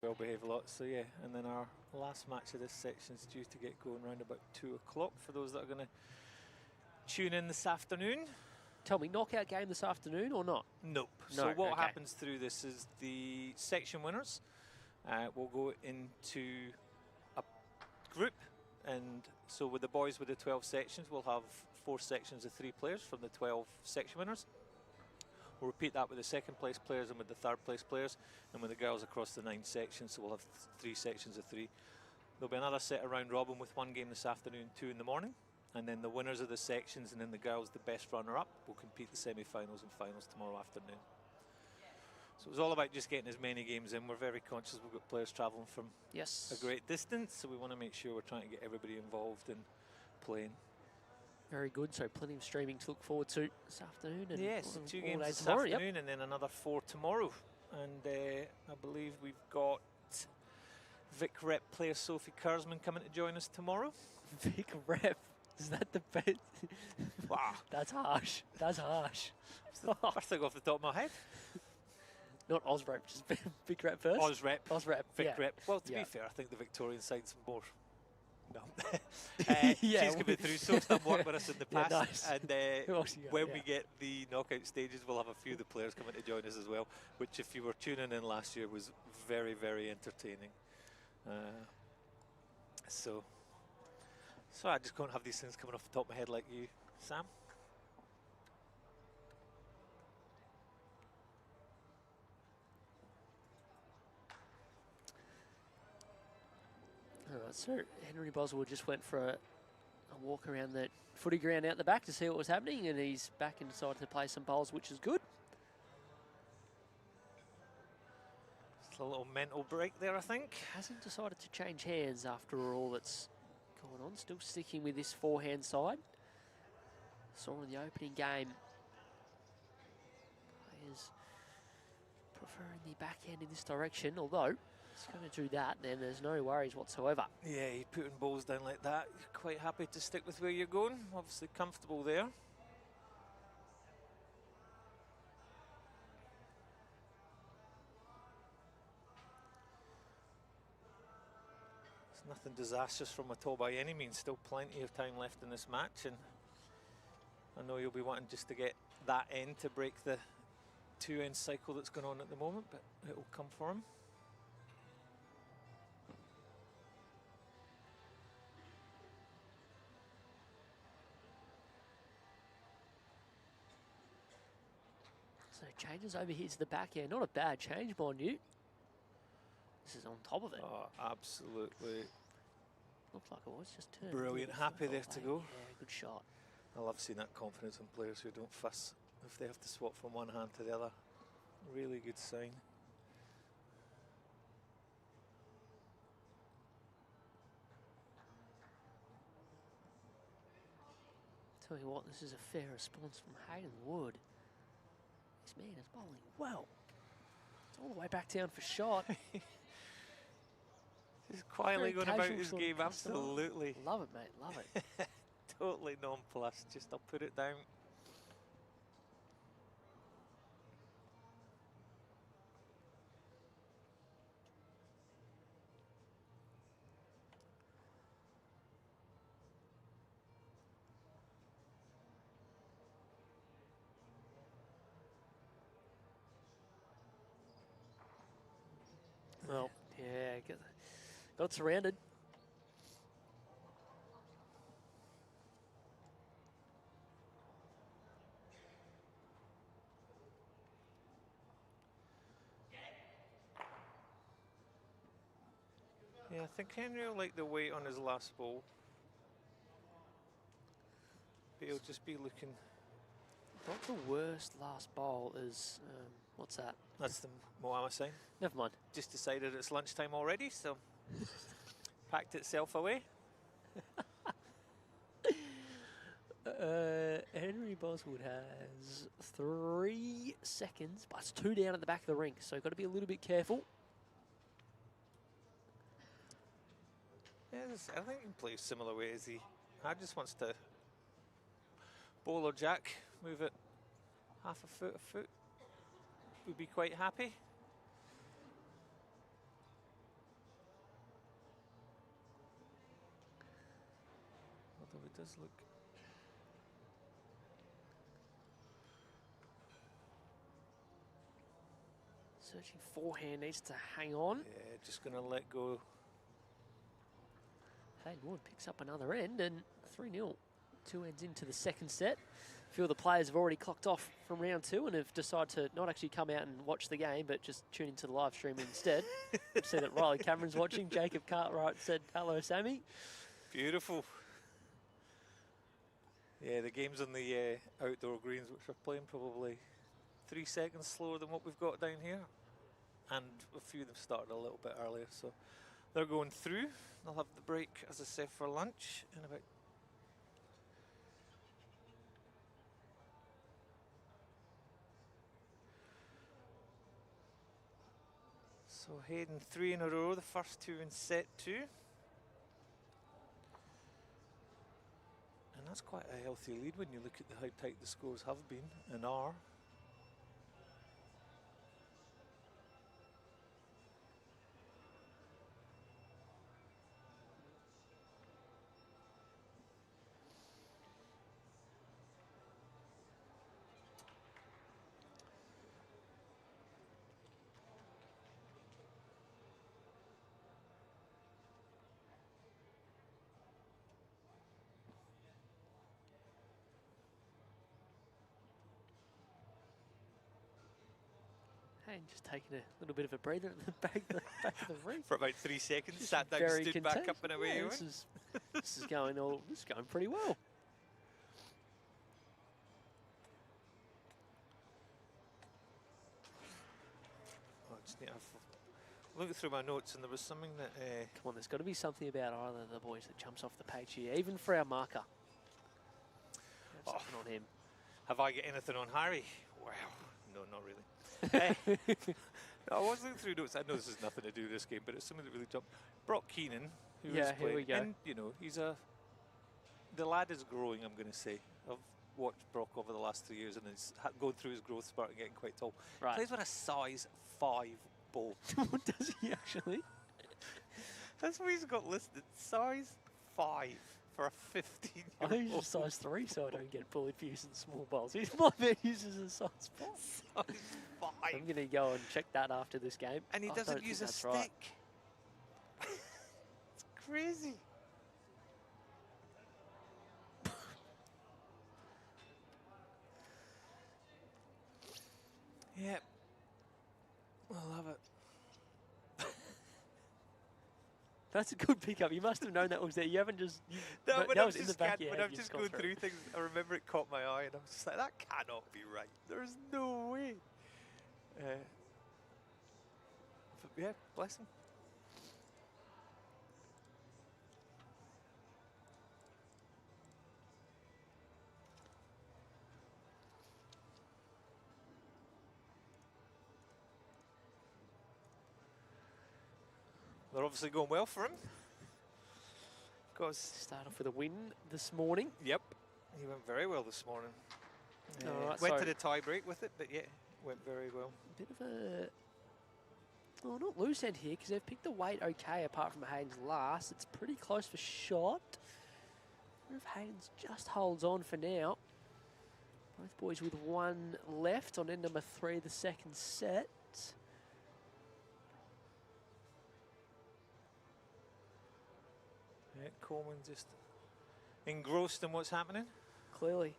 Well behaved a lot, so yeah, and then our last match of this section is due to get going around about 2 o'clock for those that are going to tune in this afternoon. Tell me, knockout game this afternoon or not? Nope. No, So what okay. happens through this is the section winners will go into a group, and so with the boys with the 12 sections, we'll have 4 sections of 3 players from the 12 section winners. We'll repeat that with the second place players and with the third place players, and with the girls across the 9 sections, so we'll have 3 sections of 3. There'll be another set of round robin with 1 game this afternoon, 2 in the morning, and then the winners of the sections and then the girls, the best runner-up, will compete the semi-finals and finals tomorrow afternoon. So it was all about just getting as many games in. We're very conscious we've got players travelling from a great distance, so we want to make sure we're trying to get everybody involved in playing. Very good. So plenty of streaming to look forward to this afternoon. And yes, 2 games this tomorrow, afternoon, and then another 4 tomorrow. And I believe we've got Vic Rep player Sophie Kurzman coming to join us tomorrow. Vic Rep. Is that the best? Wow. That's harsh. That's harsh. First thing off the top of my head. Not Ozrep, just Vic Rep first. Ozrep. Ozrep. Vic Yeah. Rep. Well, to Yeah. be fair, I think the Victorian side's more. No. Yeah, She's coming through, so done work with us in the Yeah, past. nice. And Who else you got? when Yeah. we get the knockout stages, we'll have a few of the players coming to join us as well, which if you were tuning in last year was very, very entertaining. So I just can't have these things coming off the top of my head like you, Sam. All right, so Henry Boswood just went for a walk around the footy ground out the back to see what was happening, and he's back and decided to play some bowls, which is good. Just a little mental break there, I think. Hasn't decided to change hands after all that's going on. Still sticking with this forehand side. Saw in the opening game, players preferring the backhand in this direction, although it's going to do that, then there's no worries whatsoever. Yeah, you're putting balls down like that. You're quite happy to stick with where you're going. Obviously comfortable there. It's nothing disastrous from at all by any means. Still plenty of time left in this match, and I know you'll be wanting just to get that end to break the 2-end cycle that's going on at the moment, but it will come for him. So changes over here to the backhand. Not a bad change, mind you. This is on top of it. Oh, absolutely Looked like it was just turned. brilliant. Happy there to go. Yeah, good shot. I love seeing that confidence in players who don't fuss if they have to swap from one hand to the other. Really good sign. Tell you what, this is a fair response from Hayden Wood. This man is bowling well. It's all the way back down for shot. Just quietly Very going about casual his sort of game, customer. absolutely. Love it, mate, love it. Totally nonplussed, just I'll put it down. Well, yeah, got surrounded. Yeah, I think Henry will like the weight on his last ball. But he'll just be looking. Not the worst last bowl is, what's that? That's the Moama sign. Never mind. Just decided it's lunchtime already, so packed itself away. Henry Boswood has 3 seconds, but it's 2 down at the back of the rink, so got to be a little bit careful. Yes, I think he plays similar way as he just wants to bowl or jack, move it half a foot. Would be quite happy. Although it does look. Searching forehand, needs to hang on. Yeah, just going to let go. Hayden Wood picks up another end and 3-0. 2 ends into the second set. A few of the players have already clocked off from round 2 and have decided to not actually come out and watch the game, but just tune into the live stream instead. I see that Riley Cameron's watching. Jacob Cartwright said, hello, Sammy. Beautiful. Yeah, the game's on the outdoor greens, which are playing probably 3 seconds slower than what we've got down here. And a few of them started a little bit earlier, so they're going through. They'll have the break, as I said, for lunch in about. So Hayden 3 in a row, the first 2 in set 2. And that's quite a healthy lead when you look at how tight the scores have been and are. Hey, just taking a little bit of a breather at the back of the rink. For about 3 seconds, Just sat down, very stood back content. up and away. Yeah, this is going pretty well. I just need to look through my notes, and there was something that. Come on, there's got to be something about either of the boys that jumps off the page here, even for our marker. Have something on him. Have I got anything on Harry? Wow, no, not really. No, I was looking through notes. I know this has nothing to do with this game, but it's something that really jumped. Brock Keenan, who is Yeah, here playing, we go. and you know, the lad is growing. I'm going to say. I've watched Brock over the last 3 years, and he's going through his growth spurt and getting quite tall. Right. Plays with a size 5 ball. What does he actually? That's what he's got listed. Size 5 for a 15-year-old. I think he's just size 3, so I don't get bullied for using small balls. He's my man uses a size 5. Size 5. I'm going to go and check that after this game. And he I doesn't don't use think a that's stick. right. It's crazy. Yep. I love it. That's a good pickup. You must have known that was there. You haven't just. No, that when I'm was in the just back. when I'm just going through things, I remember it caught my eye, and I was just like, that cannot be right. There's no way. But yeah, bless him. They're obviously going well for him. Because Start off with a win this morning. yep, he went very well this morning. All right, Went so to the tie break with it, but yeah, went very well. bit of a. Well, not loose end here because they've picked the weight okay apart from Hayden's last. It's pretty close for shot. I wonder if Hayden's just holds on for now. Both boys with 1 left on end number 3, the second set. Yeah, Coleman just engrossed in what's happening. Clearly.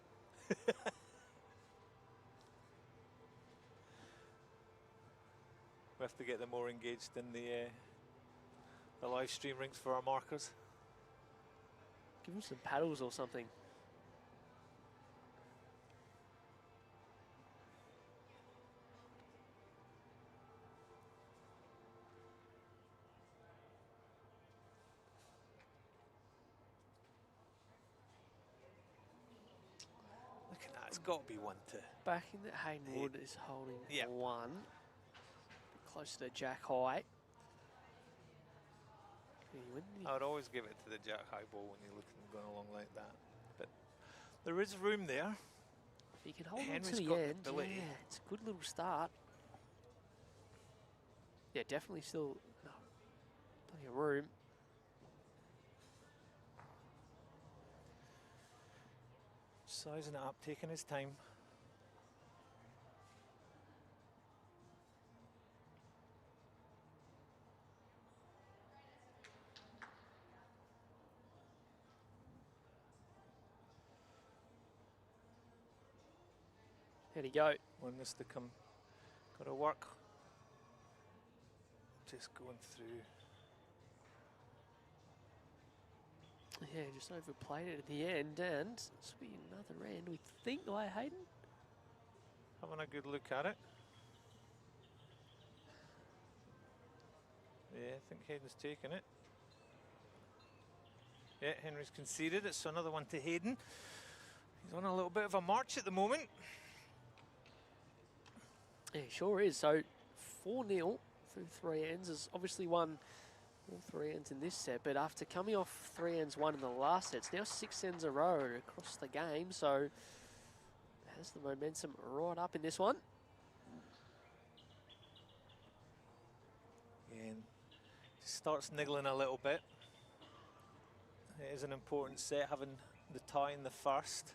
We have to get them more engaged in the live stream rinks for our markers. Give him some paddles or something. got to be one to. Back in the Hayden Wood is holding Yep. one. Closer to Jack High. I would always give it to the Jack High ball when you look at them going along like that. But there is room there. If he can hold Henry's on to the got the end, ability. yeah, it's a good little start. Yeah, definitely still plenty of room. Sizing it up, taking his time. There you go. Want this to come, got to work. Just going through. Yeah, just overplayed it at the end, and this will be another end, we think, by Hayden. Having a good look at it. Yeah, I think Hayden's taken it. Yeah, Henry's conceded it, so another one to Hayden. He's on a little bit of a march at the moment. Yeah, sure is. So 4-0 through 3 ends. Has obviously won all 3 ends in this set, but after coming off 3 ends won in the last set, it's now 6 ends a row across the game. So has the momentum right up in this one. Yeah, and starts niggling a little bit. It is an important set, having the tie in the first.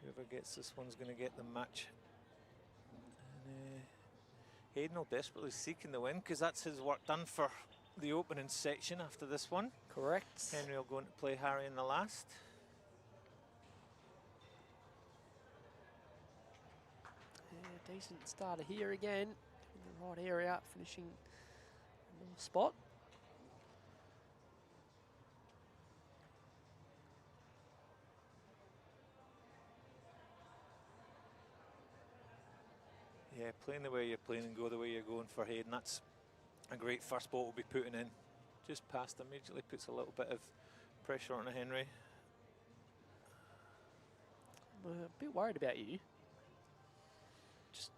Whoever gets this one's going to get the match. And, Hayden will desperately seeking the win because that's his work done for the opening section after this one. Correct. Henry will go on to play Harry in the last. Yeah, decent starter here again. In the right area, finishing in the spot. Yeah, playing the way you're playing and go the way you're going for Hayden. That's a great first ball to be putting in. Just past immediately puts a little bit of pressure on Henry. I'm a bit worried about you. Just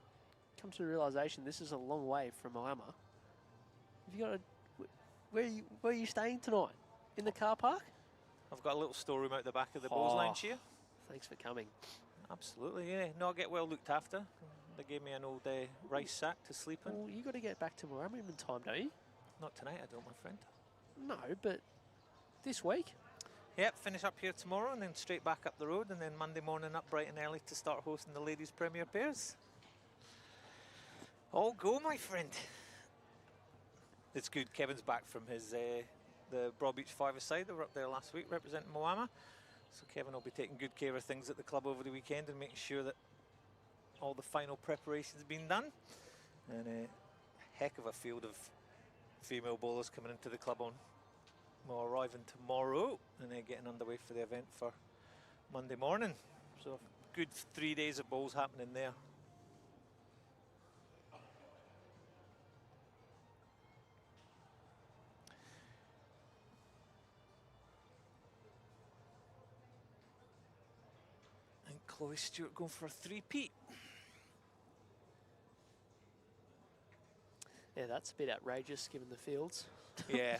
come to the realisation this is a long way from Moama. Have you got a... Where are you staying tonight? In the car park? I've got a little storeroom out the back of the Bowls Lounge here. Thanks for coming. Absolutely, yeah. No, I get well looked after. They gave me an old rice sack to sleep in. Well, you got to get back to Moama in time, don't you? Not tonight, I don't, my friend. No, but this week? Yep, finish up here tomorrow and then straight back up the road, and then Monday morning up bright and early to start hosting the Ladies Premier Pairs. All go, my friend. It's good. Kevin's back from his the Broadbeach five-a-side. They were up there last week representing Moama. So Kevin will be taking good care of things at the club over the weekend and making sure that all the final preparations been done. And a heck of a field of female bowlers coming into the club on arriving tomorrow, and then getting underway for the event for Monday morning. So good 3 days of bowls happening there. And Chloe Stewart going for a three-peat. Yeah, that's a bit outrageous given the fields. Yeah.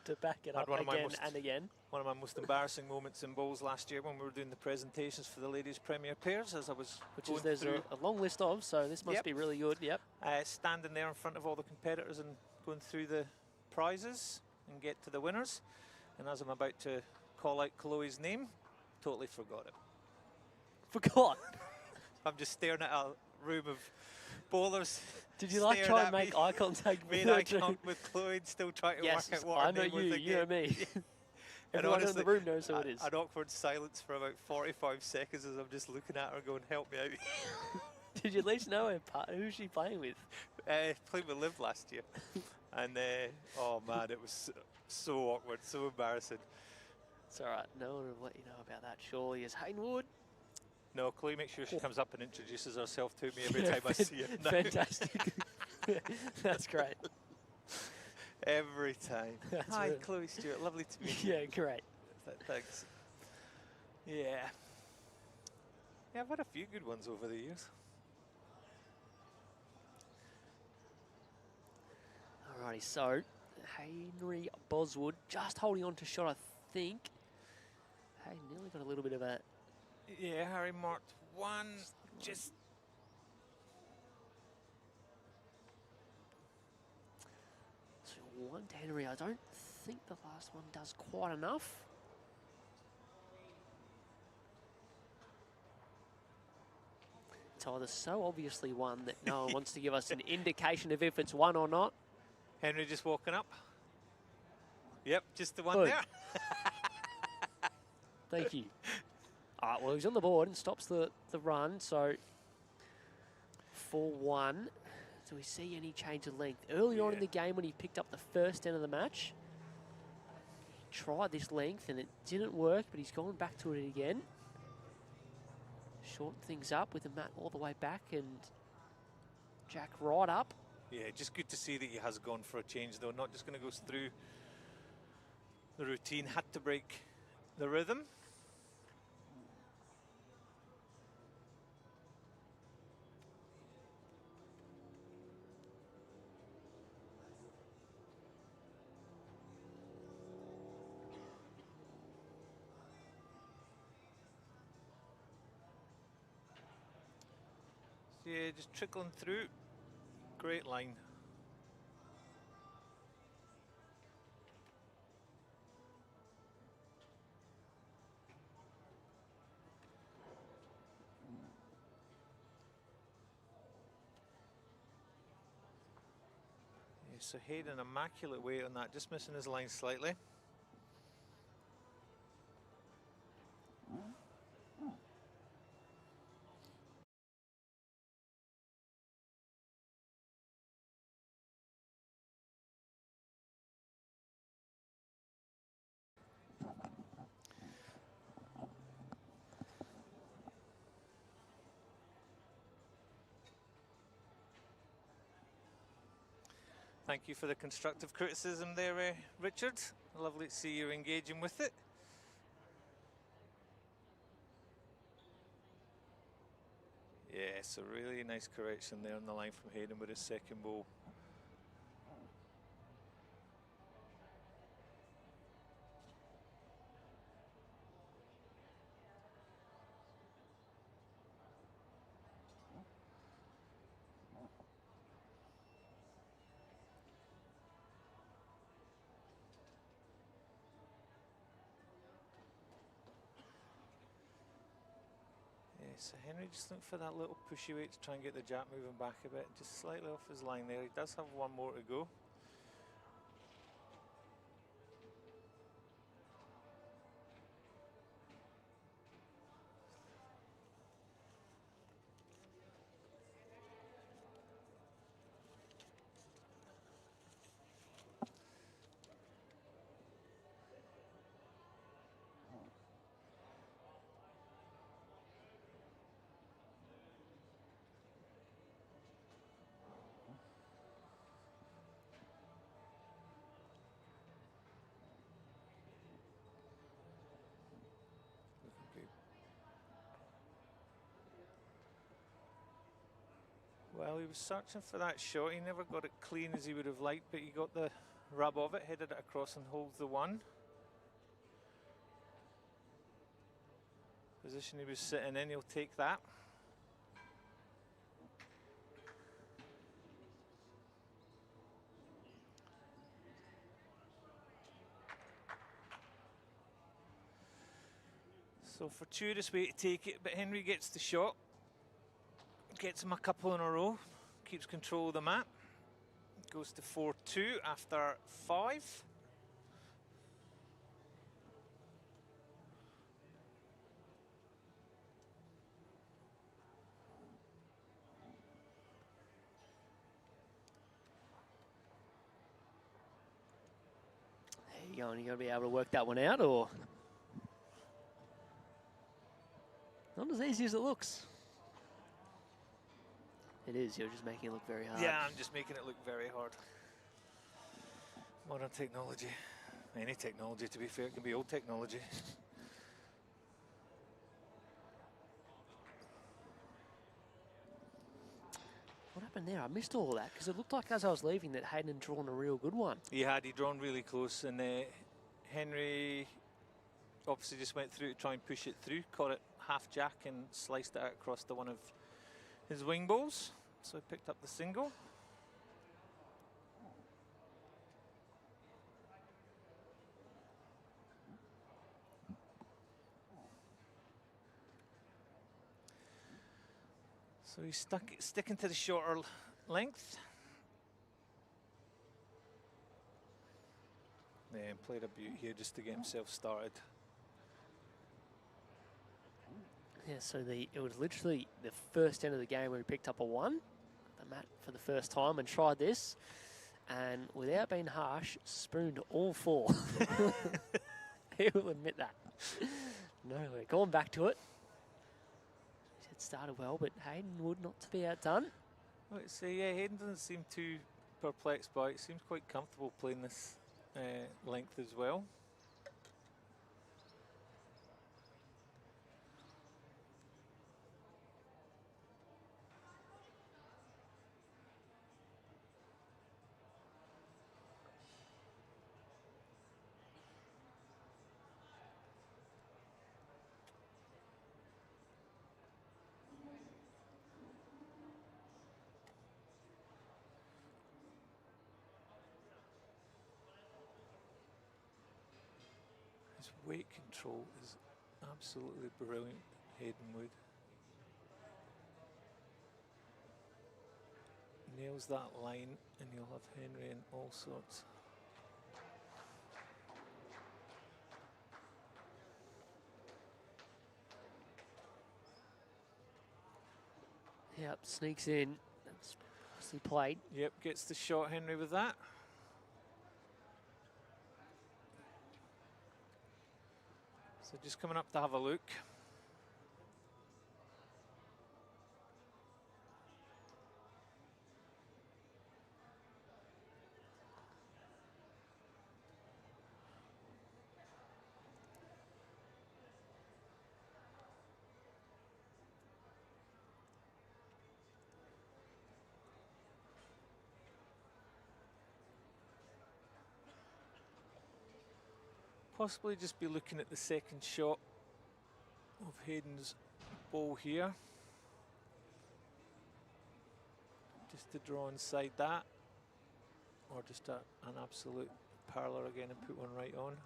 to back it Had up one of my again most- and again. One of my most embarrassing moments in bowls last year when we were doing the presentations for the Ladies Premier Pairs, as I was Which going is there's through, a long list of, so this must Yep. be really good. Yep. standing there in front of all the competitors and going through the prizes and get to the winners. And as I'm about to call out Chloe's name, totally forgot it. Forgot. I'm just staring at a room of bowlers. Did you like staring try at and make me. eye contact with Made her eye too? contact with Chloe and still trying to Yes, work out what I her know name was you, again. you know me. And Everyone in honestly, the room knows who it is. An awkward silence for about 45 seconds as I'm just looking at her going, help me out. Did you at least know who's she playing with? Played with Liv last year. And oh man, it was so awkward, so embarrassing. It's all right. No one will let you know about that. Surely is Hayden Wood. No, Chloe, make sure she comes up and introduces herself to me every time I see her. now. Fantastic. That's great. Every time. That's Hi, really- Chloe Stewart. Lovely to meet you. Yeah, great. Thanks. Yeah. Yeah, I've had a few good ones over the years. Alrighty, so Henry Boswood just holding on to shot, I think. Hey, nearly got a little bit of a... Yeah, Harry marked one, just... So one to Henry. I don't think the last one does quite enough. It's either so obviously one that no one wants to give us an indication of if it's one or not. Henry just walking up. Yep, just the one Good. there. Thank you. All right, well, he's on the board and stops the run, so 4-1. Do we see any change of length? Early on in the game when he picked up the first end of the match, he tried this length and it didn't work, but he's gone back to it again. Shorten things up with the mat all the way back and Jack right up. Yeah, just good to see that he has gone for a change, though. Not just going to go through the routine. Had to break the rhythm. So yeah, just trickling through. Great line. Yeah, so Hayden, immaculate weight on that, just missing his line slightly. Thank you for the constructive criticism there, Richard. Lovely to see you engaging with it. Yes, a really nice correction there on the line from Hayden with his second ball. So Henry just looking for that little pushy weight to try and get the jab moving back a bit, just slightly off his line there. He does have one more to go. Well, he was searching for that shot. He never got it clean as he would have liked, but he got the rub of it, headed it across and holds the one. Position he was sitting in, he'll take that. So fortuitous way to take it, but Henry gets the shot. Gets him a couple in a row, keeps control of the mat. Goes to 4-2 after 5. There you go, and you're going to be able to work that one out, or? Not as easy as it looks. It is, you're just making it look very hard. Yeah, I'm just making it look very hard. Modern technology. Any technology, to be fair, it can be old technology. happened there? I missed all that because it looked like as I was leaving that Hayden had drawn a real good one. He drawn really close, and Henry obviously just went through to try and push it through, caught it half jack and sliced it out across to one of his wing balls. So he picked up the single. So he's sticking to the shorter length. Yeah, and played a beaut here just to get himself started. Yeah, so it was literally the first end of the game where he picked up a 1, the mat for the first time, and tried this, and without being harsh, spooned all 4. He will admit that. No, we're going back to it. It started well, but Hayden Wood not to be outdone. Right, so yeah, Hayden doesn't seem too perplexed by it. Seems quite comfortable playing this length as well. His weight control is absolutely brilliant, Hayden Wood. Nails that line, and you'll have Henry in all sorts. Yep, sneaks in. That's nicely played. Yep, gets the shot, Henry, with that. So just coming up to have a look. Possibly just be looking at the second shot of Hayden's ball here. Just to draw inside that. Or just an absolute parlour again and put one right on.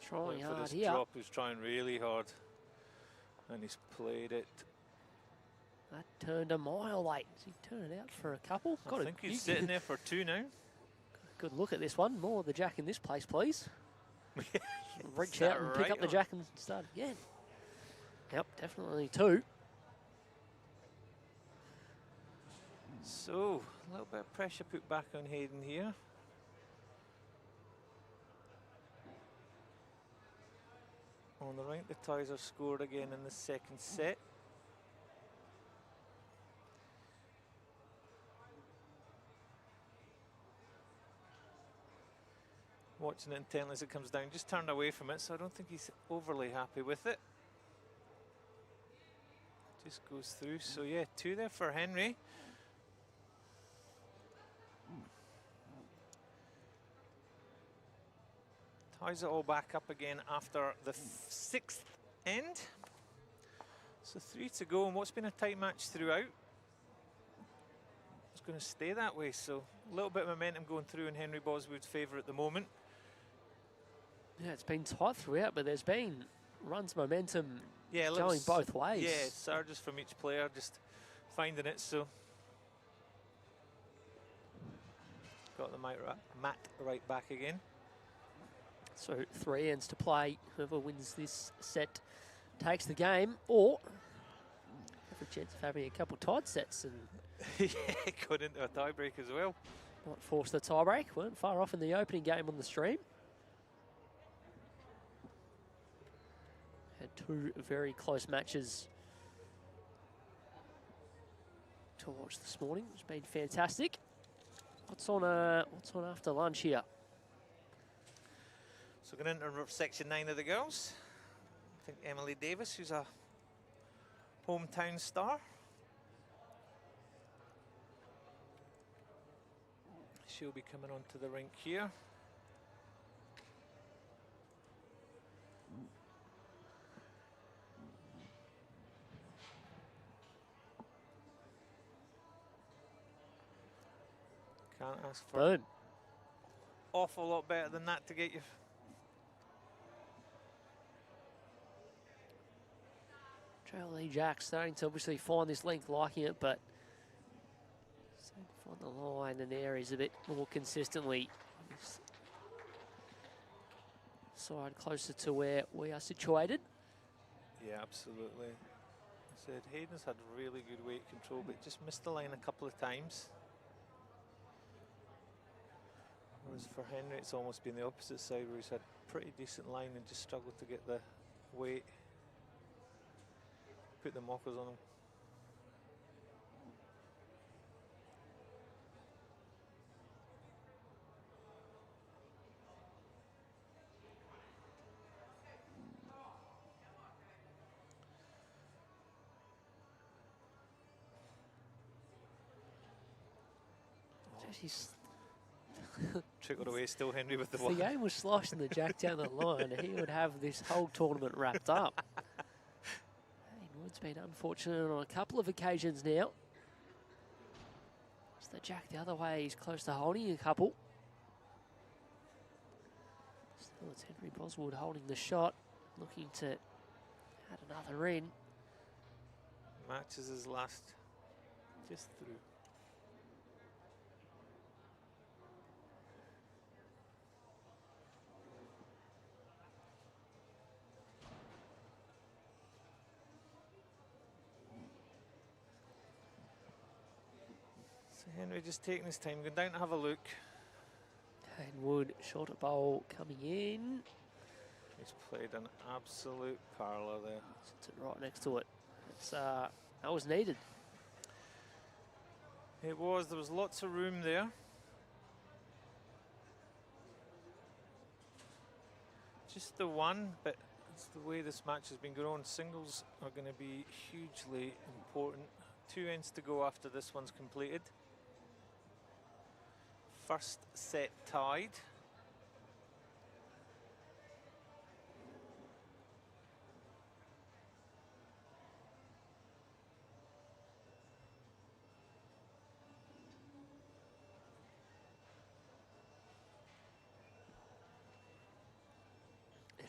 Trying For hard this here. drop, he's trying really hard. And he's played it. That turned a mile late. Does he turn it out for a couple? I think he's sitting there for 2 now. Good look at this one. More of the jack in this place, please. Reach that out and pick right up the on? jack and start again. Yep, definitely 2. So, a little bit of pressure put back on Hayden here. On the right, the ties are scored again in the second set. Watching it intently as it comes down, just turned away from it, so I don't think he's overly happy with it. Just goes through, so yeah, 2 there for Henry. Ties it all back up again after the 6th end. So 3 to go, and what's been a tight match throughout. It's going to stay that way, so a little bit of momentum going through in Henry Boswood's favour at the moment. Yeah, it's been tight throughout, but there's been runs momentum Yeah, going both ways. Yeah, surges from each player, just finding it, so. Got the mat right back again. So 3 ends to play. Whoever wins this set takes the game, or have a chance of having a couple tied sets and Yeah, got into a tiebreak as well. might force the tiebreak. Weren't far off in the opening game on the stream. Had 2 very close matches to watch this morning. It's been fantastic. What's on after lunch here? So going into section 9 of the girls. I think Emily Davis, who's a hometown star. She'll be coming onto the rink here. Can't ask for Boom. awful lot better than that to get you. Trail Lee Jack starting to obviously find this length, liking it, but starting to find the line and areas a bit more consistently. This side closer to where we are situated. Yeah, absolutely. I said Hayden's had really good weight control, but just missed the line a couple of times. Whereas for Henry, it's almost been the opposite side, where he's had pretty decent line and just struggled to get the weight. Put the mockers on him. He's Trickled away still, Henry, with the if the one. game was sloshing the Jack down the line, he would have this whole tournament wrapped up. Hayden Wood's been unfortunate on a couple of occasions now. It's the Jack the other way, he's close to holding a couple. Still it's Henry Boswood holding the shot, looking to add another in. Matches his last just through. So Henry just taking his time, going down to have a look. Hayden Wood, shorter bowl coming in. He's played an absolute parlour there. Sits it right next to it. It's, that was needed. It was, there was lots of room there. Just the one, but it's the way this match has been going on. Singles are going to be hugely important. 2 ends to go after this one's completed. First set tied.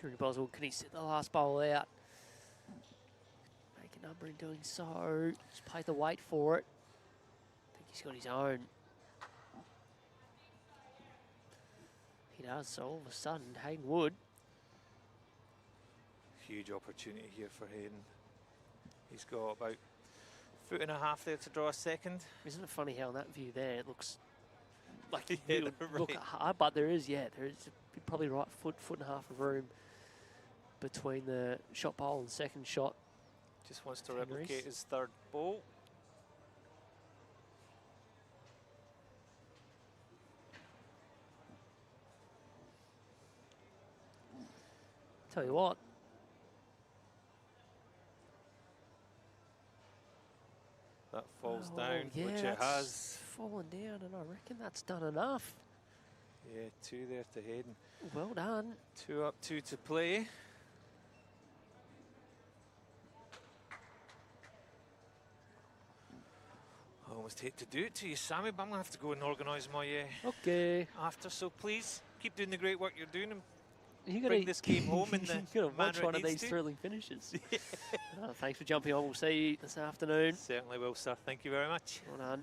Henry Boswell, can he sit the last bowl out? Make a number in doing so. Just pay the weight for it. I think he's got his own. He does, so all of a sudden, Hayden Wood. Huge opportunity here for Hayden. He's got about 1.5 feet there to draw a second. Isn't it funny how in that view there it looks like Yeah, it would right. look hard, but there is probably right foot and a half of room between the shot bowl and second shot. Just wants to Henry's. replicate his third bowl. Tell you what, That falls oh, down, yeah, which it that's has. fallen down, and I reckon that's done enough. Yeah, 2 there to Hayden. Well done. 2 up, 2 to play. I almost hate to do it to you, Sammy, but I'm going to have to go and organise my Okay. after. So please, keep doing the great work you're doing and You're bring this game home in the you're gonna watch manner one it of these needs to. thrilling finishes. Thanks for jumping on. We'll see you this afternoon. Certainly will, sir. Thank you very much. Well done.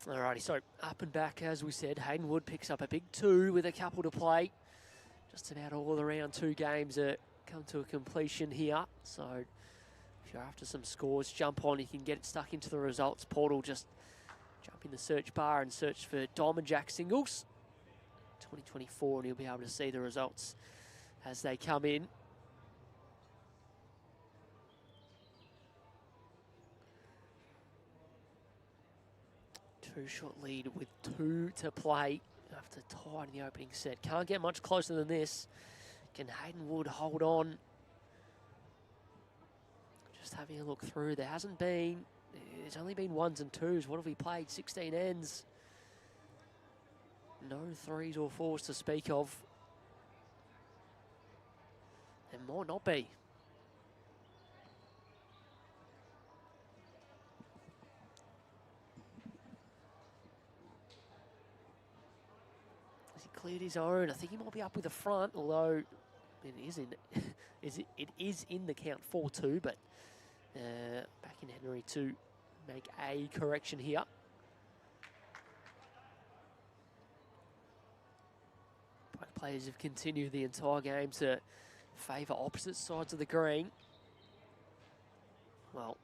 Alrighty, so up and back as we said. Hayden Wood picks up a big 2 with a couple to play. Just about all the round 2 games come to a completion here. So If you're after some scores, jump on. You can get it stuck into the results portal. Just jump in the search bar and search for Diamond Jack singles 2024, and you'll be able to see the results as they come in. Two-shot lead with 2 to play after tie in the opening set. Can't get much closer than this. Can Hayden Wood hold on? Just having a look through, there's only been 1s and 2s. What have we played? 16 ends. No 3s or 4s to speak of. There might not be. Has he cleared his own? I think he might be up with the front, although it is in the count 4-2, but back in Henry to make a correction here. Both players have continued the entire game to favour opposite sides of the green. Well,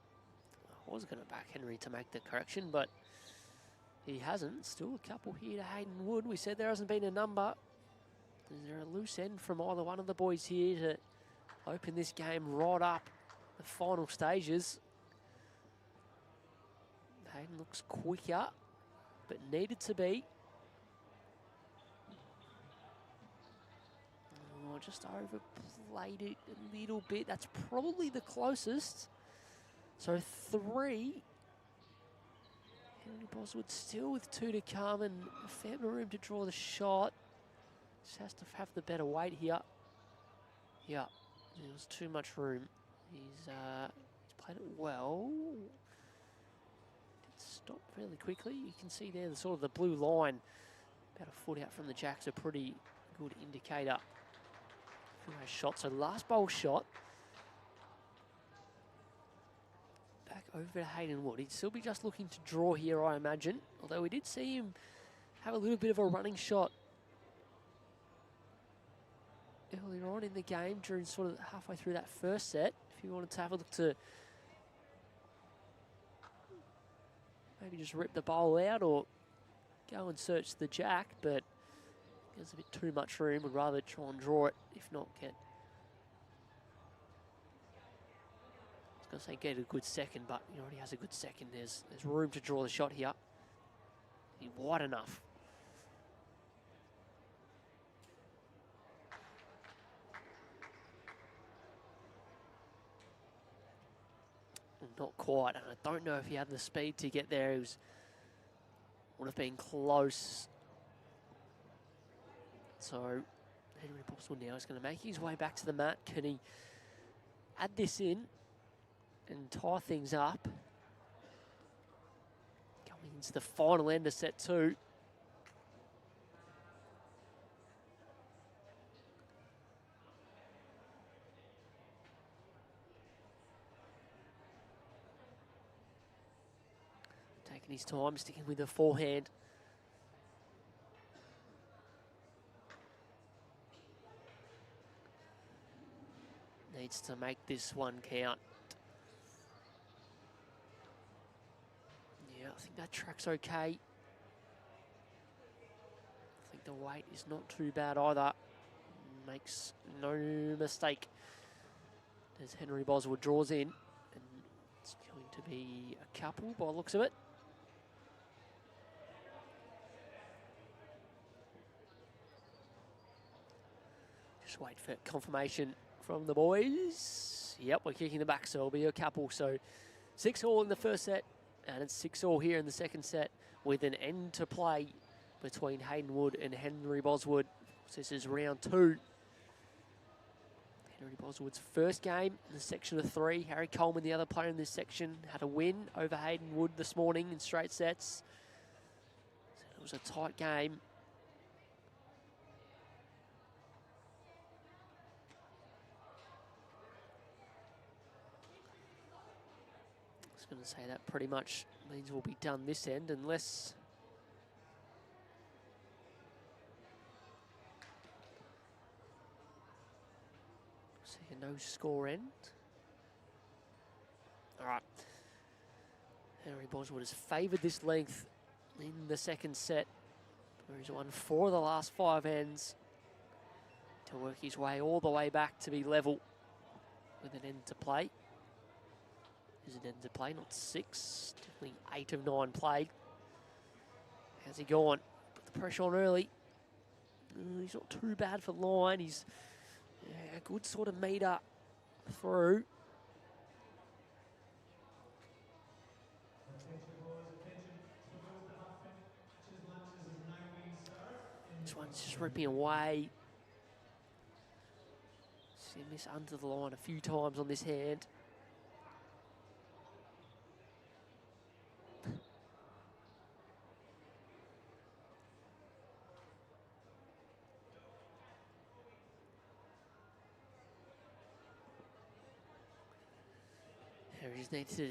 I was going to back Henry to make the correction, but he hasn't. Still a couple here to Hayden Wood. We said there hasn't been a number. Is there a loose end from either one of the boys here to open this game right up the final stages? Hayden looks quicker, but needed to be. Oh, just overplayed it a little bit. That's probably the closest. So 3. Henry Boswood still with 2 to come and a fair bit of room to draw the shot. Just has to have the better weight here. Yeah, there was too much room. He's played it well. Did stop fairly quickly. You can see there the sort of the blue line, about a foot out from the jacks, a pretty good indicator for those shots. So last bowl shot. Back over to Hayden Wood. He'd still be just looking to draw here, I imagine. Although we did see him have a little bit of a running shot earlier on in the game during sort of halfway through that first set. If you wanted to have a look to maybe just rip the bowl out or go and search the jack, but there's a bit too much room. Would rather try and draw it, if not get, I was going to say get a good second, but he already has a good second. There's room to draw the shot here. He's wide enough. Not quite, and I don't know if he had the speed to get there. It would have been close. So Henry Boswood now is going to make his way back to the mat. Can he add this in and tie things up? Coming into the final end of set 2. Taking his time, sticking with the forehand. Needs to make this one count. Yeah, I think that track's okay. I think the weight is not too bad either. Makes no mistake as Henry Boswood draws in. And it's going to be a couple by the looks of it. Just wait for confirmation from the boys. Yep, we're kicking the back, so it'll be a couple. So 6-all in the first set, and it's 6-all here in the second set with an end to play between Hayden Wood and Henry Boswood. So this is round 2. Henry Boswood's first game in the section of 3. Harry Coleman, the other player in this section, had a win over Hayden Wood this morning in straight sets. So it was a tight game. I was going to say that pretty much means we'll be done this end unless see a no score end. Henry Boswood has favoured this length in the second set, where he's won 4 of the last 5 ends to work his way all the way back to be level with an end to play. Is it end to play? Not 6, definitely 8 of 9 played. How's he gone? Put the pressure on early. He's not too bad for line. He's a good sort of meter through. This one's just ripping away. See him miss under the line a few times on this hand. He just needs to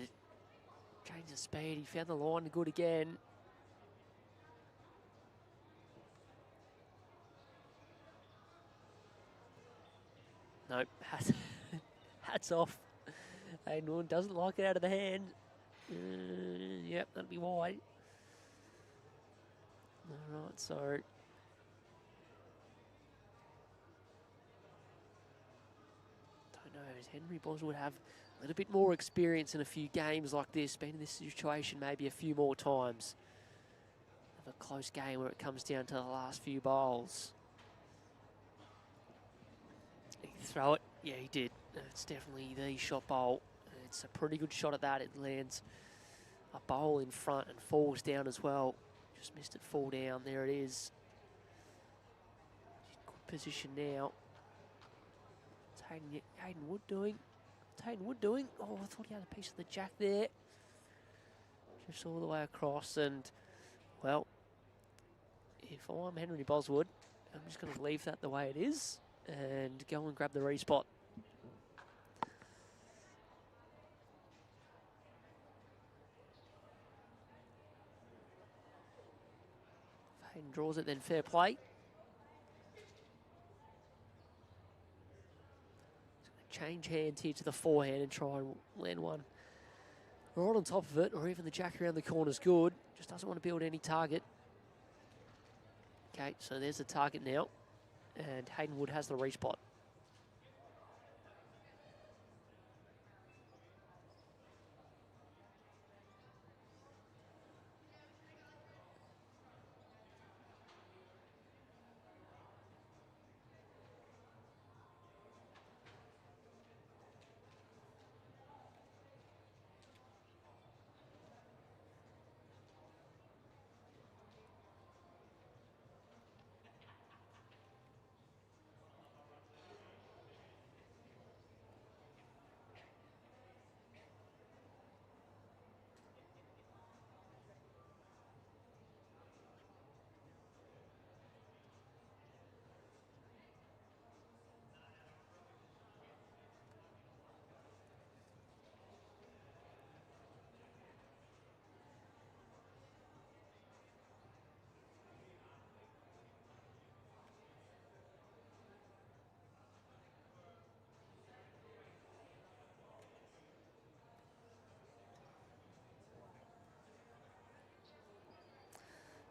change the speed. He found the line good again. Nope, hats off. Hayden Wood doesn't like it out of the hand. Yep, that'll be wide. All right, so don't know. Does Henry Boswood have a little bit more experience in a few games like this? Been in this situation maybe a few more times. Have a close game where it comes down to the last few bowls. Throw it. Yeah, he did. It's definitely the shot bowl. It's a pretty good shot at that. It lands a bowl in front and falls down as well. Just missed it fall down. There it is. Good position now. What's Hayden Wood doing? What's Hayden Wood doing? Oh, I thought he had a piece of the jack there. Just all the way across. And, well, if I'm Henry Boswood, I'm just going to leave that the way it is and go and grab the respot. Hayden draws it, then fair play. Change hands here to the forehand and try and land one right on top of it, or even the jack around the corner is good. Just doesn't want to build any target. Okay, so there's the target now, and Hayden Wood has the respot.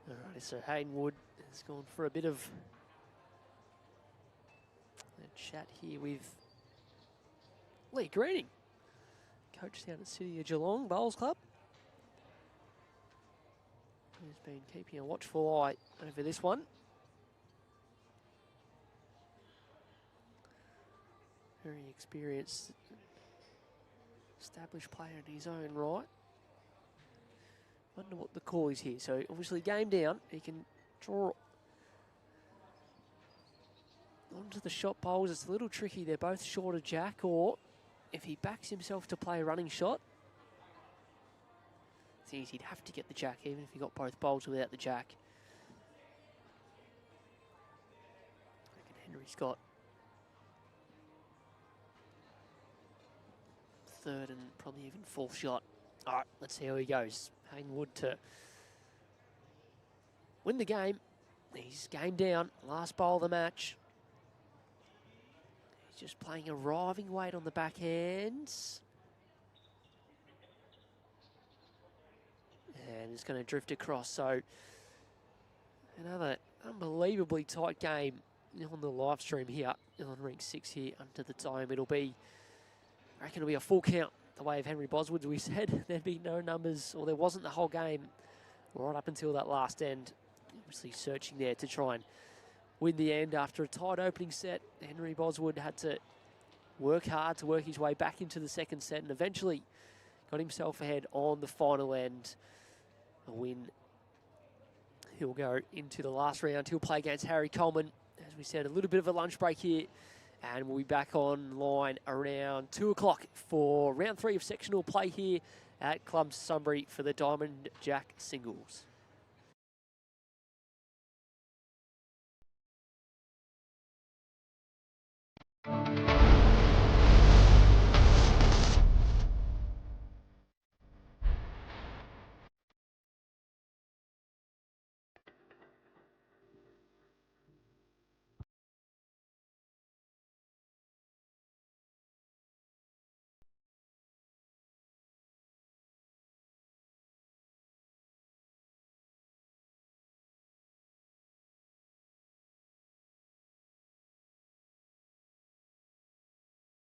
Alrighty, so Hayden Wood has gone for a bit of a chat here with Lee Greening, coach down at City of Geelong Bowls Club. He's been keeping a watchful eye over this one. Very experienced, established player in his own right. Wonder what the call is here. So obviously game down, he can draw onto the shot bowls. It's a little tricky. They're both short of jack, or if he backs himself to play a running shot, it seems he'd have to get the jack even if he got both bowls without the jack. I reckon Henry's got third and probably even fourth shot. All right, let's see how he goes. Hayden Wood to win the game. He's game down, last bowl of the match. He's just playing a arriving weight on the backhands. And it's going to drift across. So another unbelievably tight game on the live stream here on ring 6 here under the time. It'll be, I reckon it'll be a full count the way of Henry Boswood. We said there'd be no numbers, or there wasn't the whole game right up until that last end. Obviously searching there to try and win the end after a tight opening set. Henry Boswood had to work hard to work his way back into the second set and eventually got himself ahead on the final end. A win. He'll go into the last round. He'll play against Harry Coleman. As we said, a little bit of a lunch break here. And we'll be back online around 2 o'clock for round 3 of sectional play here at Club Sunbury for the Diamond Jack singles.